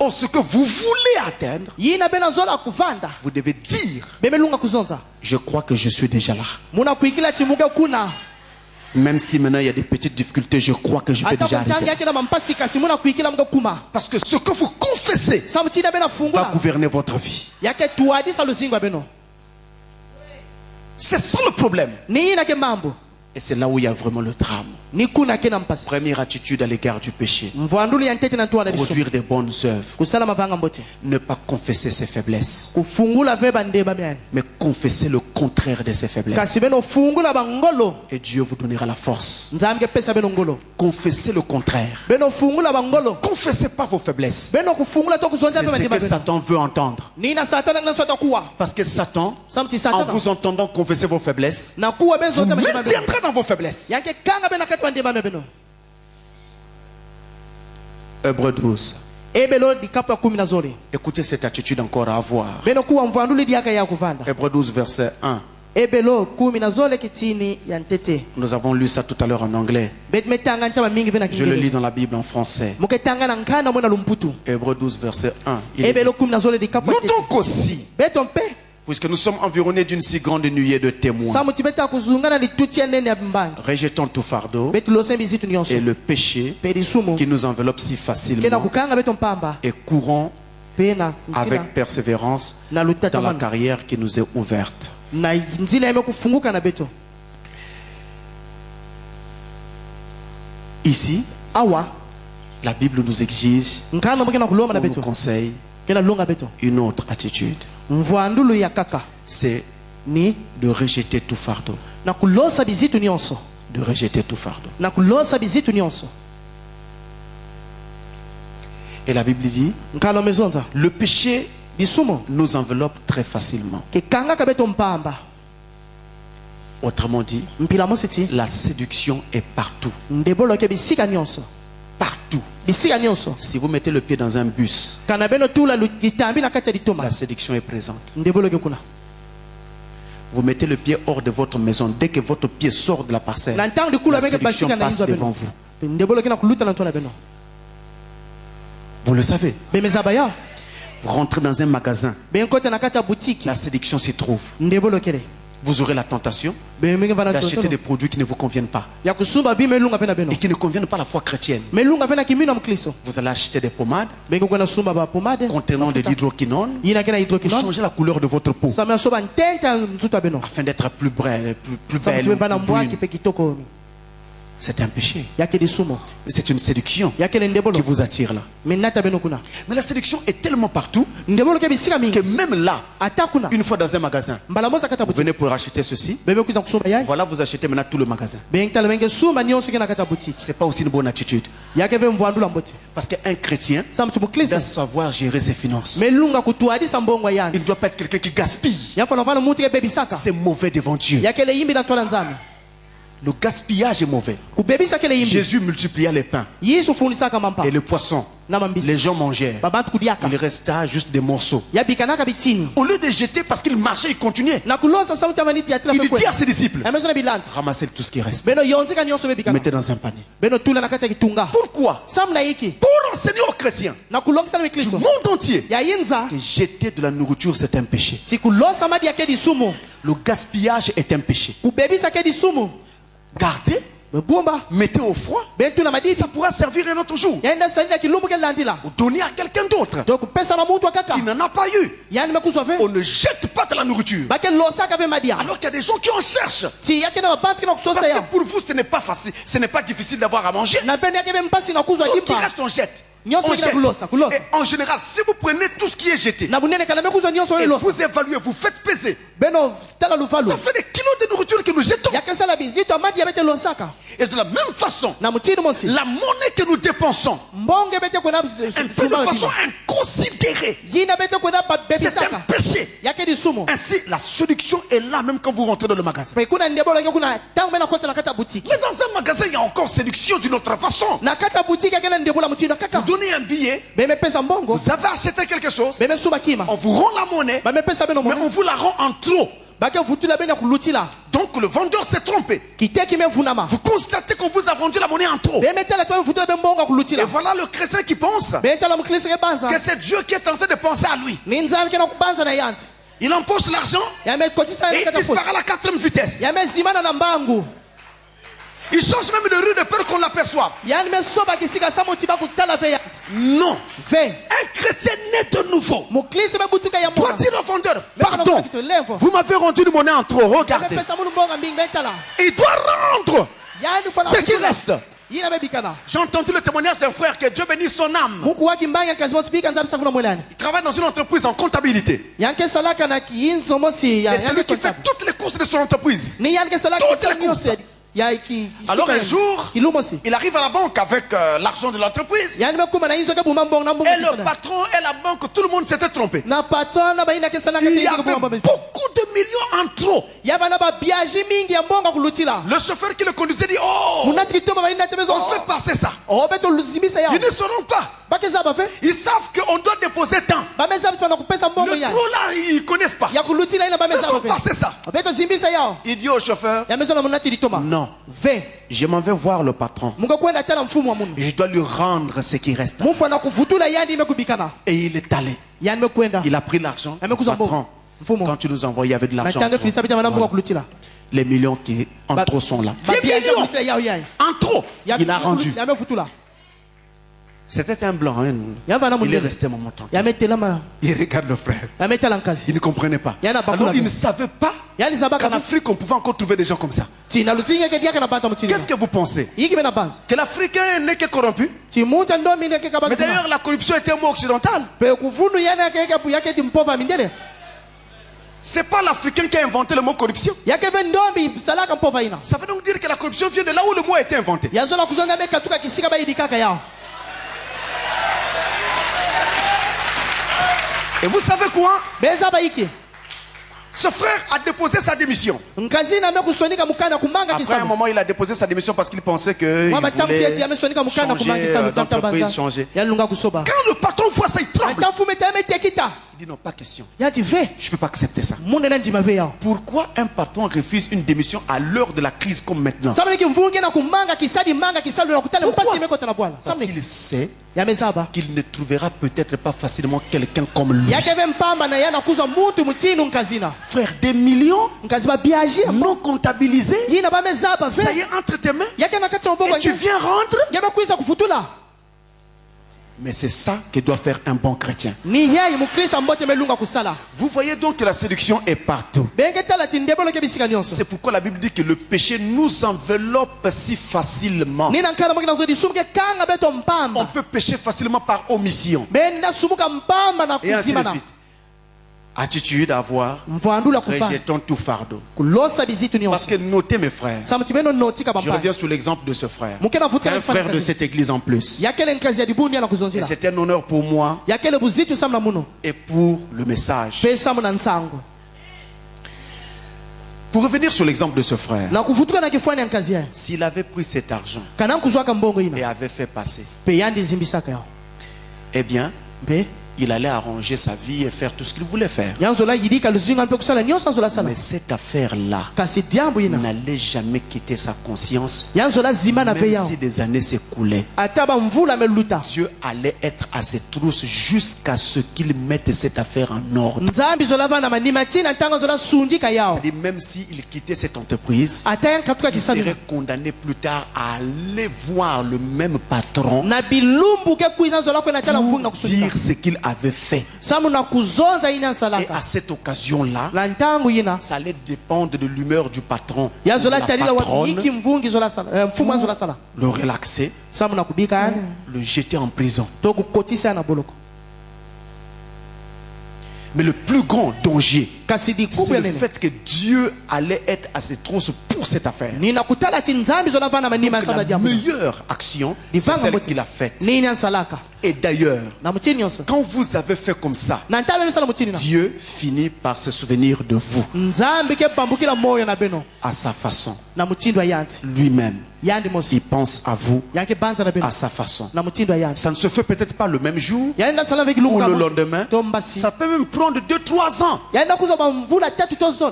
Or, ce que vous voulez atteindre, vous devez dire, je crois que je suis déjà là. Même si maintenant il y a des petites difficultés, je crois que je vais déjà arriver. Parce que ce que vous confessez va gouverner votre vie. C'est ça le problème. Et c'est là où il y a vraiment le drame. Première attitude à l'égard du péché. Produire des bonnes œuvres. Ne pas confesser ses faiblesses, mais confesser le contraire de ses faiblesses. Et Dieu vous donnera la force. Confessez le contraire. Ne confessez pas vos faiblesses. C'est ce que Satan veut entendre. Parce que Satan, en vous entendant confesser vos faiblesses, vous maintiendrez dans vos faiblesses. Hébreux 12. Écoutez cette attitude encore à avoir. Hébreux 12 verset 1. Nous avons lu ça tout à l'heure en anglais. Je le lis dans la Bible en français. Hébreux 12 verset 1. Nous donc aussi, puisque nous sommes environnés d'une si grande nuée de témoins, rejetons tout fardeau et le péché qui nous enveloppe si facilement et courons avec persévérance dans la carrière qui nous est ouverte. Ici, la Bible nous exige, nous conseille une autre attitude. C'est de rejeter tout fardeau. De rejeter tout fardeau. Et la Bible dit, le péché nous enveloppe très facilement. Autrement dit, la séduction est partout. Partout. Si vous mettez le pied dans un bus, la séduction est présente. Vous mettez le pied hors de votre maison, dès que votre pied sort de la parcelle, la séduction passe devant vous. Vous le savez. Vous rentrez dans un magasin, la séduction s'y trouve. Vous aurez la tentation d'acheter des produits qui ne vous conviennent pas et qui ne conviennent pas à la foi chrétienne. Vous allez acheter des pommades contenant de l'hydroquinone pour changer la couleur de votre peau afin d'être plus belle, plus belle. C'est un péché. C'est une séduction qui vous attire là. Mais la séduction est tellement partout que même là, une fois dans un magasin, vous venez pour acheter ceci. Voilà, vous achetez maintenant tout le magasin. C'est pas aussi une bonne attitude. Parce qu'un chrétien doit savoir gérer ses finances. Il ne doit pas être quelqu'un qui gaspille. C'est mauvais devant Dieu. Le gaspillage est mauvais. Jésus multiplia les pains et les poissons. Les gens mangèrent. Il resta juste des morceaux. Au lieu de jeter parce qu'il marchait, il continuait. Il dit à ses disciples, ramassez tout ce qui reste. Mettez dans un panier. Pourquoi? Pour enseigner aux chrétiens du monde entier que jeter de la nourriture c'est un péché. Le gaspillage est un péché. Gardez, mettez au froid, ça pourra servir un autre jour. Ou donner à quelqu'un d'autre qui n'en a pas eu. On ne jette pas de la nourriture. Alors qu'il y a des gens qui en cherchent. Parce que pour vous ce n'est pas facile, ce n'est pas difficile d'avoir à manger. Tout ce qui reste on jette. Et en général, si vous prenez tout ce qui est jeté et vous évaluez, vous faites peser, ça fait des kilos de nourriture que nous jetons. Et de la même façon, la monnaie que nous dépensons un peu de façon inconsidérée considéré. C'est un péché. Ainsi, la séduction est là même quand vous rentrez dans le magasin. Mais dans un magasin, il y a encore séduction d'une autre façon. Vous donnez un billet, vous avez acheté quelque chose, on vous rend la monnaie, mais on vous la rend en trop. Donc le vendeur s'est trompé. Vous constatez qu'on vous a vendu la monnaie en trop. Et voilà le chrétien qui pense que c'est Dieu qui est en train de penser à lui. Il empoche l'argent et il disparaît à la 4e vitesse. Il change même de rue de peur qu'on l'aperçoive. Non. Un chrétien né de nouveau doit dire au vendeur, pardon, vous m'avez rendu une monnaie en trop, regardez. Il doit rendre ce qui reste. J'ai entendu le témoignage d'un frère, que Dieu bénisse son âme. Il travaille dans une entreprise en comptabilité. Et c'est lui qui fait toutes les courses de son entreprise. Toutes les courses. Alors un jour, il arrive à la banque avec l'argent de l'entreprise. Et le patron et la banque, tout le monde s'était trompé. Il y avait beaucoup de millions en trop. Le chauffeur qui le conduisait dit, oh, on fait passer ça. Ils ne sauront pas. Ils savent qu'on doit déposer tant. Le trou là, ils ne connaissent pas. Faisons passer ça. Il dit au chauffeur, non, je m'en vais voir le patron. Je dois lui rendre ce qui reste. Et il est allé. Il a pris l'argent. Patron, quand tu nous envoyais avec de l'argent, voilà. Les millions qui en trop sont là. Les millions en trop, il a rendu. C'était un blanc. Hein. Il est resté un moment tranquille. Il regarde le frère. Il ne comprenait pas. Alors il ne savait pas qu'en Afrique on pouvait encore trouver des gens comme ça. Qu'est-ce que vous pensez? Que l'Africain n'est que corrompu? Mais d'ailleurs la corruption était un mot occidental. C'est pas l'Africain qui a inventé le mot corruption. Ça veut donc dire que la corruption vient de là où le mot a été inventé. Et vous savez quoi? Ce frère a déposé sa démission. Après un moment, il a déposé sa démission parce qu'il pensait qu'il voulait changer. Quand le patron voit ça, il tremble. Il dit non, pas question. Je ne peux pas accepter ça. Pourquoi un patron refuse une démission à l'heure de la crise comme maintenant? Pourquoi? Parce qu'il sait qu'il ne trouvera peut-être pas facilement quelqu'un comme lui. Frère, des millions non comptabilisés, ça y est entre tes mains, et tu viens rendre. Mais c'est ça que doit faire un bon chrétien. Vous voyez donc que la séduction est partout. C'est pourquoi la Bible dit que le péché nous enveloppe si facilement. On peut pécher facilement par omission. Et ainsi de suite. Attitude à avoir, rejetons tout fardeau. Parce que notez mes frères, je reviens sur l'exemple de ce frère. C'est un frère de cette église en plus. Et c'est un honneur pour moi et pour le message. Pour revenir sur l'exemple de ce frère, s'il avait pris cet argent et avait fait passer, eh bien, il allait arranger sa vie et faire tout ce qu'il voulait faire. Mais cette affaire-là n'allait jamais quitter sa conscience. Même si des années s'écoulaient, Dieu allait être à ses trousses jusqu'à ce qu'il mette cette affaire en ordre. C'est-à-dire même s'il quittait cette entreprise, il serait condamné plus tard à aller voir le même patron pour dire ce qu'il avait fait. Et à cette occasion-là, ça allait dépendre de l'humeur du patron, de la patronne, pour le relaxer, le jeter en prison. Mais le plus grand danger, c'est le fait que Dieu allait être à ses trousses pour cette affaire. La meilleure action, c'est celle qu'il a faite. Et d'ailleurs, quand vous avez fait comme ça, Dieu finit par se souvenir de vous à sa façon. Lui-même, il pense à vous à sa façon. Ça ne se fait peut-être pas le même jour ou le lendemain. Ça peut même prendre 2-3 ans.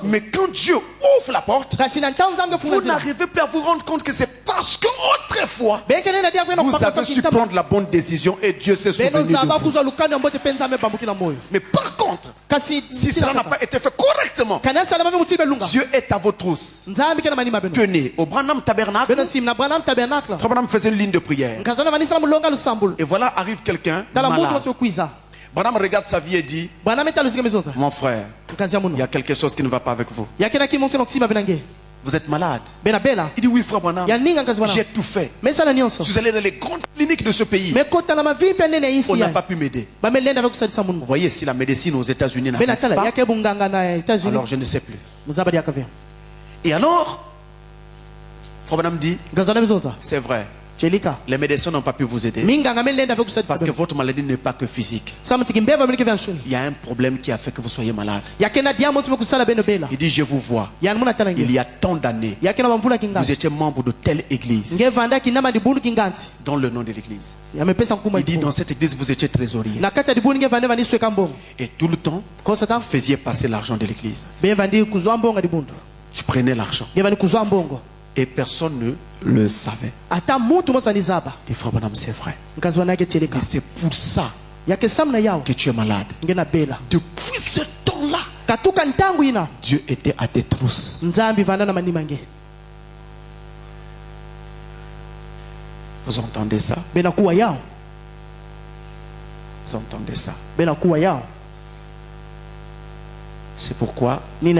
Mais quand Dieu ouvre la porte, vous n'arrivez plus à vous rendre compte que c'est parce qu'autrefois vous avez su prendre la bonne décision et Dieu s'est souvenu de vous. Mais par contre, si cela n'a pas été fait correctement, Dieu est à vos trousses. Tenez, au Branham Tabernacle, Frère Branham faisait une ligne de prière. Et voilà arrive quelqu'un malade. Branham regarde sa vie et dit, mon frère, il y a quelque chose qui ne va pas avec vous. Vous êtes malade. Il dit oui, frère Branham, j'ai tout fait. Je suis allé dans les grandes cliniques de ce pays. On n'a pas pu m'aider. Vous voyez, si la médecine aux États-Unis n'arrive pas, alors je ne sais plus. Et alors, frère Branham dit, c'est vrai. Les médecins n'ont pas pu vous aider parce que votre maladie n'est pas que physique. Il y a un problème qui a fait que vous soyez malade. Il dit, je vous vois. Il y a tant d'années, vous étiez membre de telle église dans le nom de l'église. Il dit, dans cette église, vous étiez trésorier. Et tout le temps, vous faisiez passer l'argent de l'église. Tu prenais l'argent. Et personne ne le savait. Et frère Branham, c'est vrai. Et c'est pour ça que tu es malade. Depuis ce temps-là, Dieu était à tes trousses. Vous entendez ça? Vous entendez ça? C'est pourquoi ne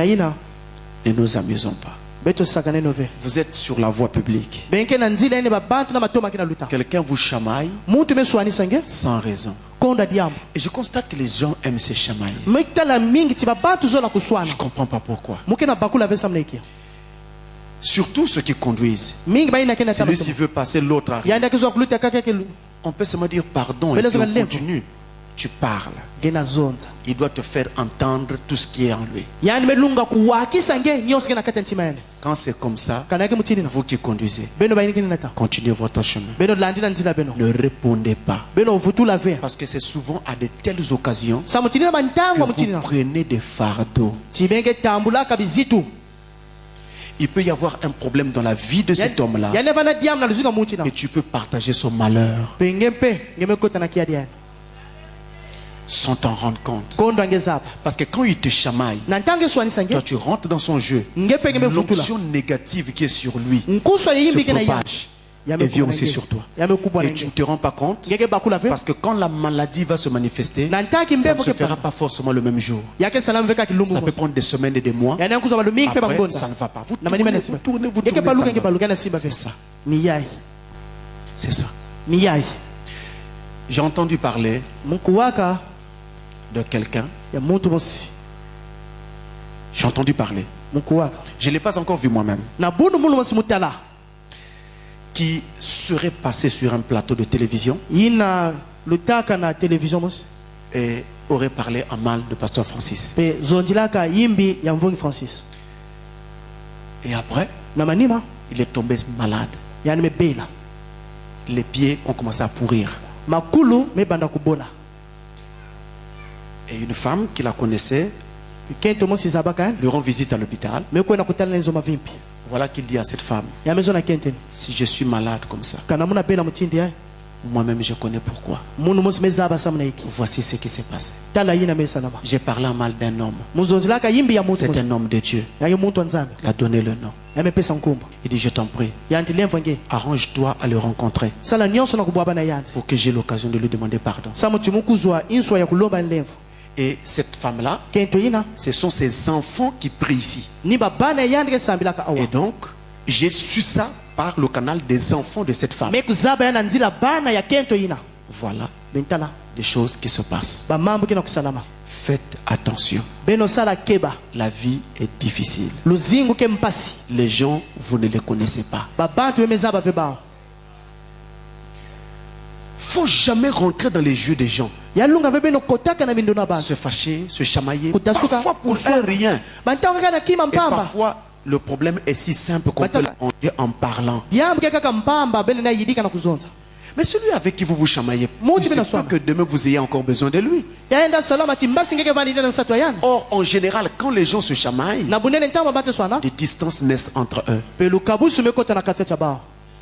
nous amusons pas. Vous êtes sur la voie publique. Quelqu'un vous chamaille sans raison. Et je constate que les gens aiment se chamailler. Je ne comprends pas pourquoi. Surtout ceux qui conduisent. Celui qui veut passer, l'autre arrive. On peut seulement dire pardon et puis on continue. Tu parles. Il doit te faire entendre tout ce qui est en lui. Quand c'est comme ça, vous qui conduisez, continuez votre chemin. Ne répondez pas. Parce que c'est souvent à de telles occasions que vous prenez des fardeaux. Il peut y avoir un problème dans la vie de cet homme-là et tu peux partager son malheur sans t'en rendre compte. Parce que quand il te chamaille, toi tu rentres dans son jeu. L'onction négative qui est sur lui se propage et vient aussi sur toi. Et tu ne te rends pas compte parce que quand la maladie va se manifester, ça ne se fera pas forcément le même jour. Ça peut prendre des semaines et des mois. Après, ça ne va pas. Vous tournez, c'est ça. C'est ça. J'ai entendu parler de quelqu'un. J'ai entendu parler. Je ne l'ai pas encore vu moi-même. Qui serait passé sur un plateau de télévision et aurait parlé en mal de Pasteur Francis. Et après, il est tombé malade. Les pieds ont commencé à pourrir. Et une femme qui la connaissait lui rend visite à l'hôpital. Voilà qu'il dit à cette femme, si je suis malade comme ça, moi-même je connais pourquoi. Voici ce qui s'est passé. J'ai parlé en mal d'un homme. C'est un homme de Dieu. Il a donné le nom. Il dit, je t'en prie, arrange-toi à le rencontrer pour que j'ai l'occasion de lui demander pardon. Et cette femme-là, ce sont ses enfants qui prient ici. Et donc, j'ai su ça par le canal des enfants de cette femme. Voilà. des choses qui se passent. Faites attention. La vie est difficile. Les gens, vous ne les connaissez pas. Faut jamais rentrer dans les jeux des gens. Se fâcher, se chamailler, parfois pour un rien. Et parfois, le problème est si simple qu'on peut l'arranger en parlant. Mais celui avec qui vous vous chamaillez, il ne sait pas que demain vous ayez encore besoin de lui. Or, en général, quand les gens se chamaillent, des distances naissent entre eux.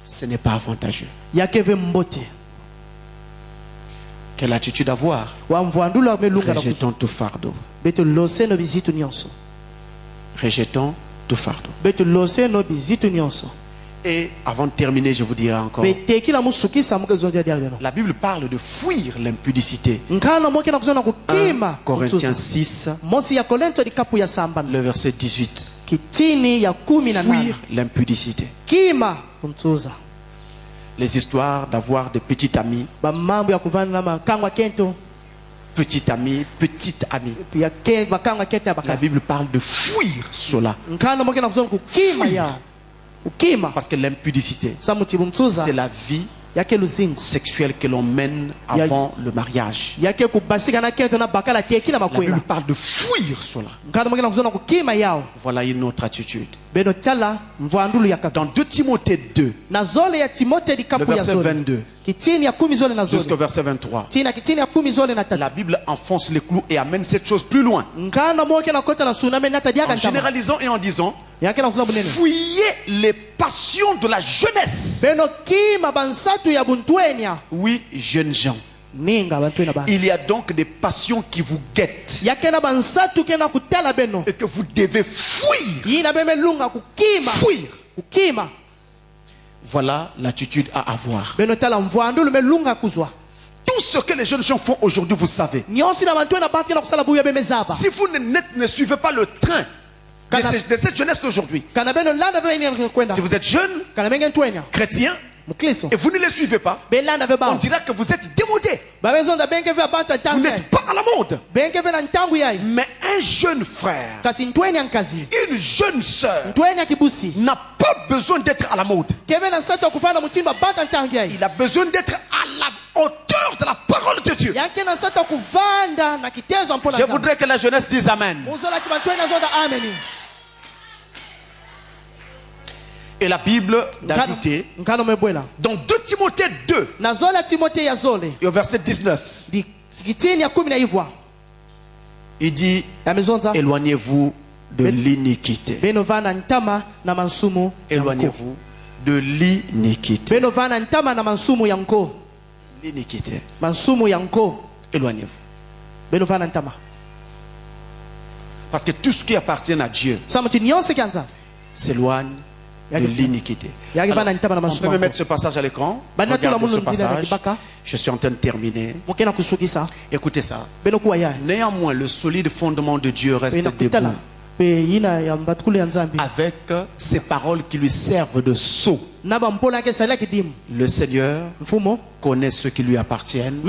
Ce n'est pas avantageux. Quelle attitude avoir? Rejetons tout fardeau. Rejetons tout fardeau. Et avant de terminer, je vous dirai encore. La Bible parle de fuir l'impudicité. 1 Corinthiens 6, le verset 18. Fuir l'impudicité. Les histoires d'avoir des petits amis. Petit ami, petite amie. La Bible parle de fuir cela. Parce que l'impudicité, c'est la vie sexuelle que l'on mène avant le mariage. La Bible parle de fuir cela. Voilà une autre attitude. Dans 2 Timothée 2, le verset 22 jusqu'au verset 23, la Bible enfonce les clous et amène cette chose plus loin. En généralisant et en disant: fuyez les passions de la jeunesse. Oui, jeunes gens. Il y a donc des passions qui vous guettent et que vous devez fuir. Fuir. Voilà l'attitude à avoir. Tout ce que les jeunes gens font aujourd'hui, vous savez. Si vous ne suivez pas le train de cette jeunesse d'aujourd'hui, si vous êtes jeune, chrétien, et vous ne les suivez pas, on dira que vous êtes démodé. Vous n'êtes pas à la mode. Mais un jeune frère, une jeune soeur n'a pas besoin d'être à la mode. Il a besoin d'être à la hauteur de la parole de Dieu. Je voudrais que la jeunesse dise Amen. Et la Bible d'ajouter dans 2 Timothée 2 et au verset 19, il dit: éloignez-vous de l'iniquité. Éloignez-vous de l'iniquité. L'iniquité. Éloignez-vous. Parce que tout ce qui appartient à Dieu s'éloigne de l'iniquité. On peut me mettre ce passage à l'écran. Regardez ce passage. Je suis en train de terminer. Écoutez ça. Néanmoins, le solide fondement de Dieu reste debout, avec ces paroles qui lui servent de sceau. Le Seigneur connaît ceux qui lui appartiennent,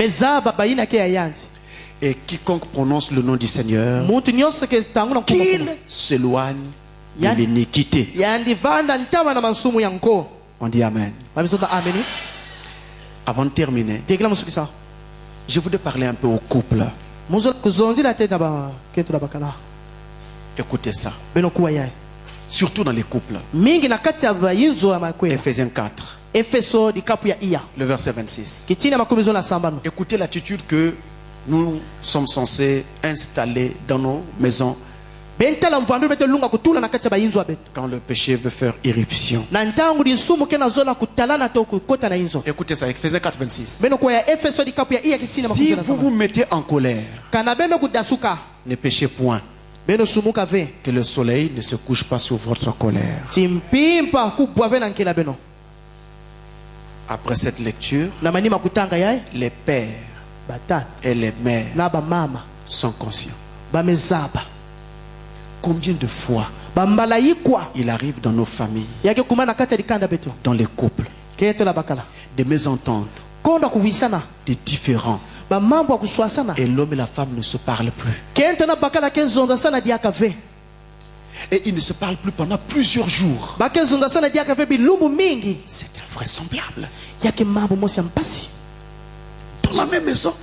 et quiconque prononce le nom du Seigneur, qu'il s'éloigne de l'iniquité. On dit Amen. Avant de terminer, je voudrais parler un peu au couple. Écoutez ça. Surtout dans les couples. Ephésiens 4. Le verset 26. Écoutez l'attitude que nous sommes censés installer dans nos maisons quand le péché veut faire irruption. Écoutez ça, Ephésiens 4, 26. Si vous vous mettez en colère, ne péchez point, que le soleil ne se couche pas sur votre colère. Après cette lecture, les pères et les mères sont conscients. Combien de fois il arrive dans nos familles, dans les couples, des mésententes, des différends, Et l'homme et la femme ne se parlent plus. Et ils ne se parlent plus pendant plusieurs jours. C'est invraisemblable. Dans la même maison,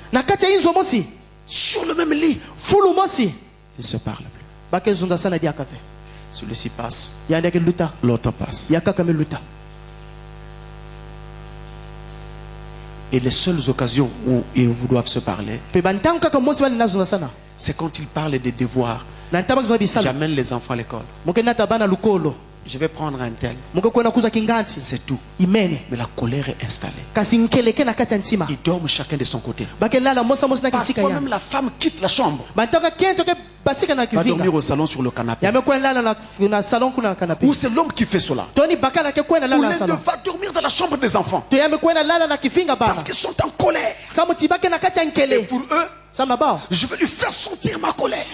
sur le même lit, ils ne se parlent plus. Celui-ci passe, l'autre passe. Et les seules occasions où ils doivent se parler, c'est quand ils parlent des devoirs. J'amène les enfants à l'école. Je vais prendre un tel. C'est tout. Mais la colère est installée. Ils dorment chacun de son côté. Parfois même la femme quitte la chambre. Va dormir au salon sur le canapé. Ou c'est l'homme qui fait cela. Ou l'un va dormir dans la chambre des enfants. Parce qu'ils sont en colère. Et pour eux, je vais lui faire sentir ma colère.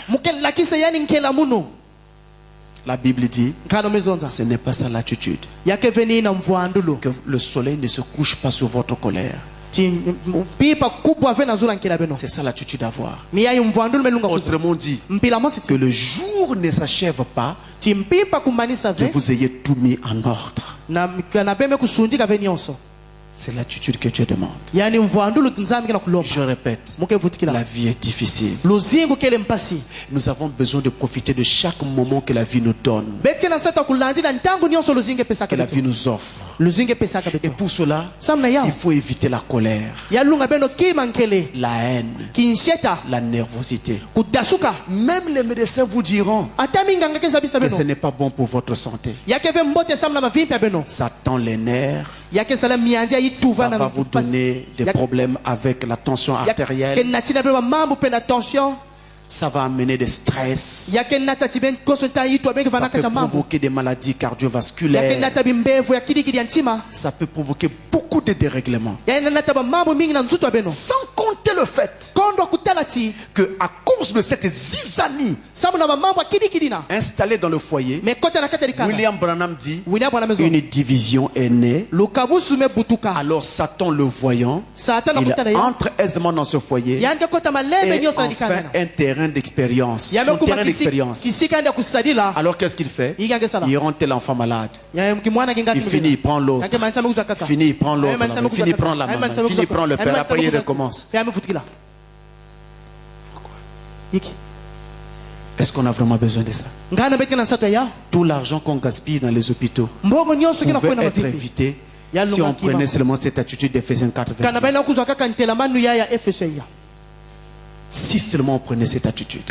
La Bible dit, ce n'est pas ça l'attitude. Que le soleil ne se couche pas sur votre colère. C'est ça l'attitude à avoir. Autrement dit, que le jour ne s'achève pas, que vous ayez tout mis en ordre. C'est l'attitude que Dieu demande. Je répète, la vie est difficile. Nous avons besoin de profiter de chaque moment que la vie nous donne, que la vie nous offre. Et pour cela, il faut éviter la colère, la haine, la nervosité. Même les médecins vous diront que ce n'est pas bon pour votre santé. Ça tend les nerfs. Ça va vous donner des problèmes avec la tension artérielle. Ça va amener des stress. Ça peut provoquer des maladies cardiovasculaires. Ça peut provoquer beaucoup de dérèglements. Sans compter le fait que à cause de cette zizanie installée dans le foyer, William Branham dit une division est née. Alors Satan le voyant, il entre aisément dans ce foyer et enfin un terrain d'expérience. Son terrain d'expérience. Alors qu'est-ce qu'il fait? Il rend tel enfant malade. Il finit, il prend l'autre. Finit, il prend l'autre. Finit, il prend la maman. Finit, il prend le père. Après, il recommence. Est-ce qu'on a vraiment besoin de ça? Tout l'argent qu'on gaspille dans les hôpitaux pouvait être évité si on prenait seulement cette attitude d'Éphésiens 4, 26. Si seulement on prenait cette attitude.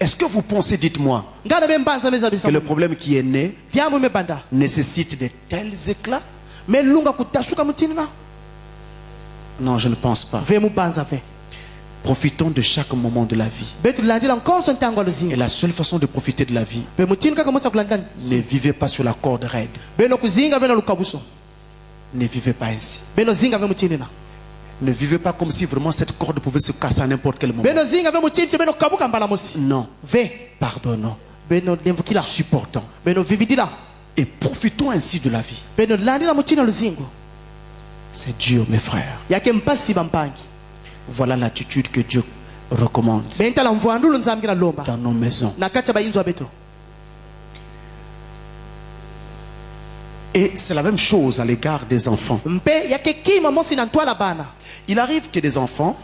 Est-ce que vous pensez, dites-moi, que le problème qui est né nécessite de tels éclats? Non, je ne pense pas. Profitons de chaque moment de la vie. Et la seule façon de profiter de la vie, ne vivez pas sur la corde raide. Ne vivez pas ainsi. Ne vivez pas comme si vraiment cette corde pouvait se casser à n'importe quel moment. Non. Pardonnons. Supportons. Et profitons ainsi de la vie. C'est dur, mes frères. Voilà l'attitude que Dieu recommande dans nos maisons. Et c'est la même chose à l'égard des enfants. Il arrive que des enfants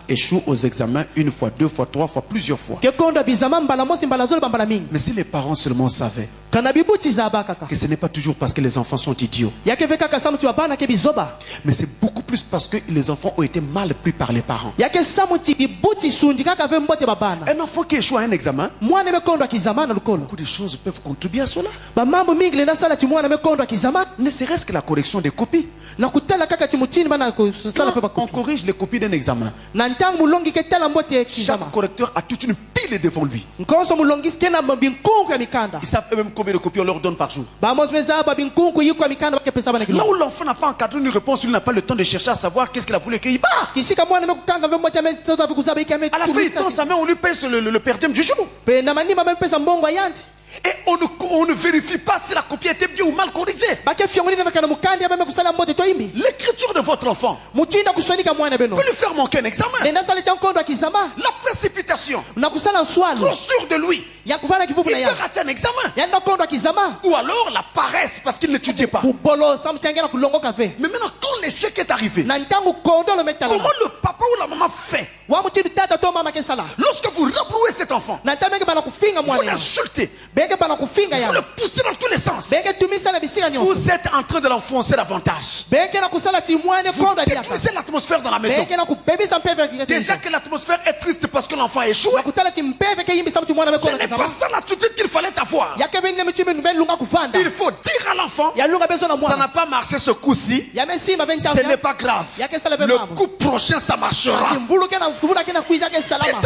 échouent aux examens une fois, deux fois, trois fois, plusieurs fois. Mais si les parents seulement savaient que ce n'est pas toujours parce que les enfants sont idiots, mais c'est beaucoup plus parce que les enfants ont été mal pris par les parents. Un enfant qui échoue à un examen, beaucoup de choses peuvent contribuer à cela. Ne serait-ce que la correction des copies. On corrige les copies d'un examen. Chaque correcteur a toute une pile devant lui. Ils savent même combien de copies on leur donne par jour. Là où l'enfant n'a pas encadré une réponse, il n'a pas le temps de chercher à savoir qu'est-ce qu'il a voulu qu'il part. À la fin, il tend sa main, on lui pèse le perdième du jour. Et on ne vérifie pas si la copie était bien ou mal corrigée. L'écriture de votre enfant peut lui faire manquer un examen. La précipitation, trop sûr de lui, il peut rater un examen. Ou alors la paresse parce qu'il n'étudiait pas. Mais maintenant, quand l'échec est arrivé, comment le papa ou la maman fait? Lorsque vous rabrouez cet enfant, vous l'insultez, vous le poussez dans tous les sens, vous êtes en train de l'enfoncer davantage. Vous détruisez l'atmosphère dans la maison. Déjà que l'atmosphère est triste parce que l'enfant a échoué. Ce n'est pas ça l'attitude qu'il fallait avoir. Il faut dire à l'enfant, ça n'a pas marché ce coup-ci, ce n'est pas grave. Le coup prochain ça marchera. Dites à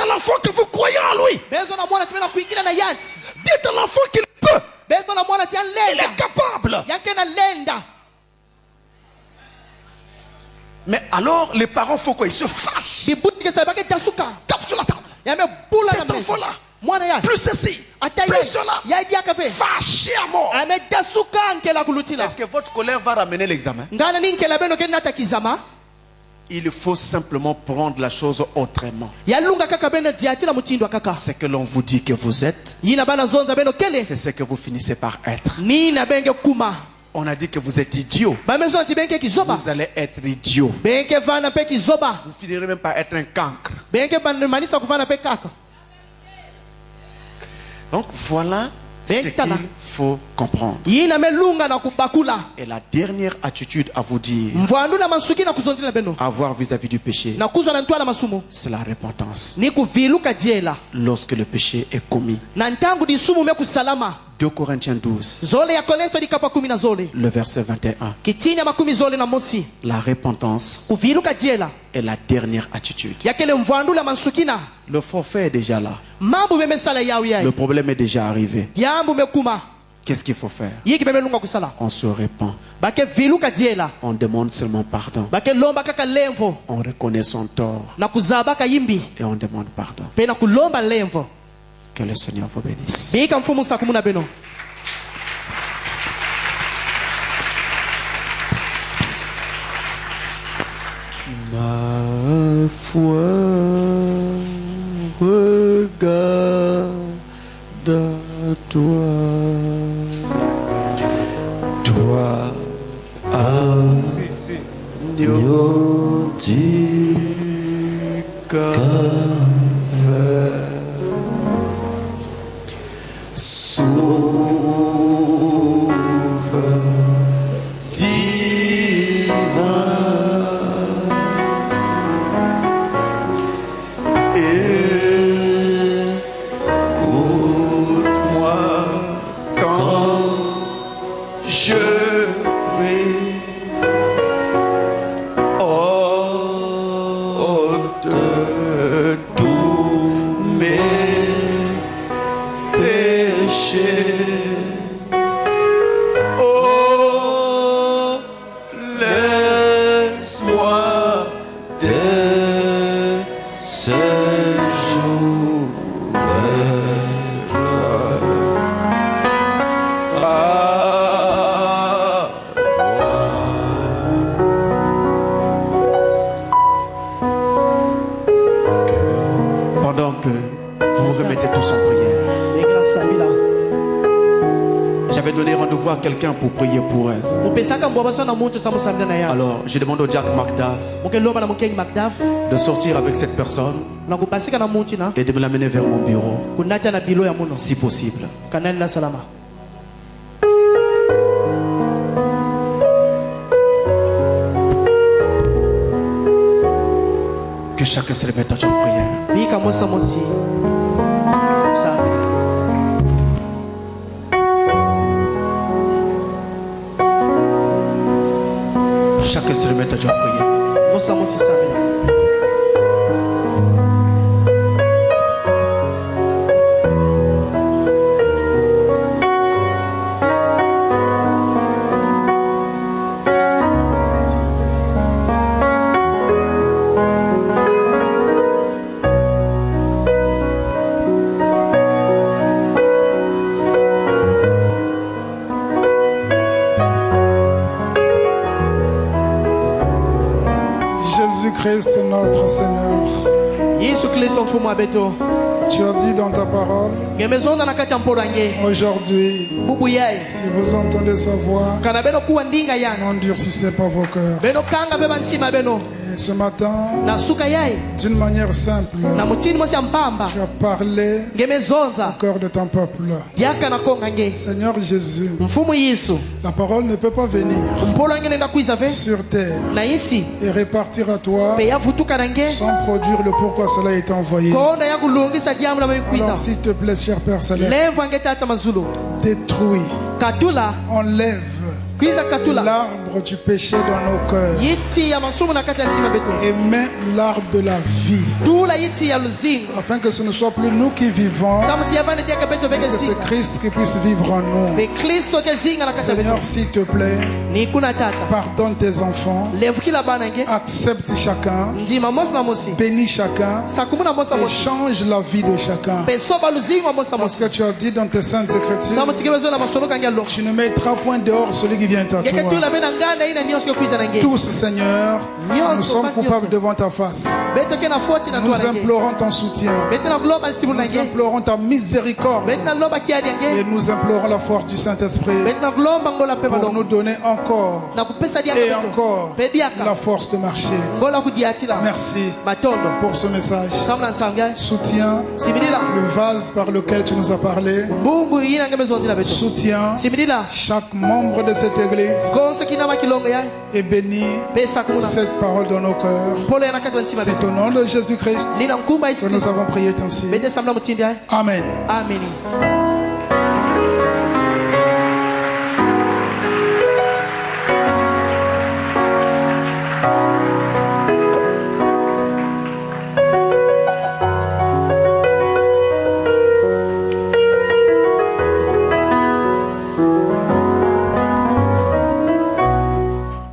l'enfant que vous croyez en lui. Dites à l'enfant qu'il peut. Il est capable. Mais alors les parents font quoi? Ils se fâchent. Tape sur la table. Cet enfant-là, plus ceci, plus cela, fâché à mort. Est-ce que votre colère va ramener l'examen? Il faut simplement prendre la chose autrement. Ce que l'on vous dit que vous êtes, c'est ce que vous finissez par être. On a dit que vous êtes idiot. Vous allez être idiot. Vous finirez même par être un cancre. Donc voilà ce qu'il faut comprendre. Et la dernière attitude à vous dire, avoir vis-à-vis du péché, c'est la repentance. Lorsque le péché est commis. 2 Corinthiens 12, le verset 21. La repentance est la dernière attitude. Le forfait est déjà là. Le problème est déjà arrivé. Qu'est-ce qu'il faut faire? On se repent. On demande seulement pardon. On reconnaît son tort. Et on demande pardon. Que le Seigneur vous bénisse. Ma foi regarde à toi, toi agneau du Calvaire. Sauve divin, écoute-moi quand je prie. Ôte tous mes péchés. Oh, laisse-moi dès ce jour être à toi. Pendant que vous remettez tous en prière, j'avais donné rendez-vous à quelqu'un pour prier pour elle. Alors, je demande au diacre Macdave de sortir avec cette personne et de me l'amener vers mon bureau, si possible. Que chacun se remette en prière. Chacun se remette en prière. Jésus-Christ notre Seigneur. Tu as dit dans ta parole, aujourd'hui, si vous entendez sa voix, n'endurcissez pas vos cœurs. Et ce matin, d'une manière simple, tu as parlé au cœur de ton peuple. Seigneur Jésus, la parole ne peut pas venir sur terre et répartir à toi sans produire le pourquoi cela est envoyé. Alors s'il te plaît, cher Père Céleste, détruis, enlève l'arbre du péché dans nos cœurs et mets l'arbre de la vie, afin que ce ne soit plus nous qui vivons, mais que c'est Christ qui puisse vivre en nous. Seigneur, s'il te plaît, pardonne tes enfants, accepte chacun, bénis chacun et change la vie de chacun. Parce que tu as dit dans tes saintes écritures, tu ne mettras point dehors celui qui vient à toi. Tous, Seigneur, nous sommes coupables devant ta face. Nous implorons ton soutien. Nous implorons ta miséricorde. Et nous implorons la force du Saint-Esprit pour nous donner encore et encore la force de marcher. Merci pour ce message. Soutiens le vase par lequel tu nous as parlé. Soutiens chaque membre de cette église et bénis cette parole dans nos cœurs. C'est au nom de Jésus-Christ que nous avons prié ainsi. Amen.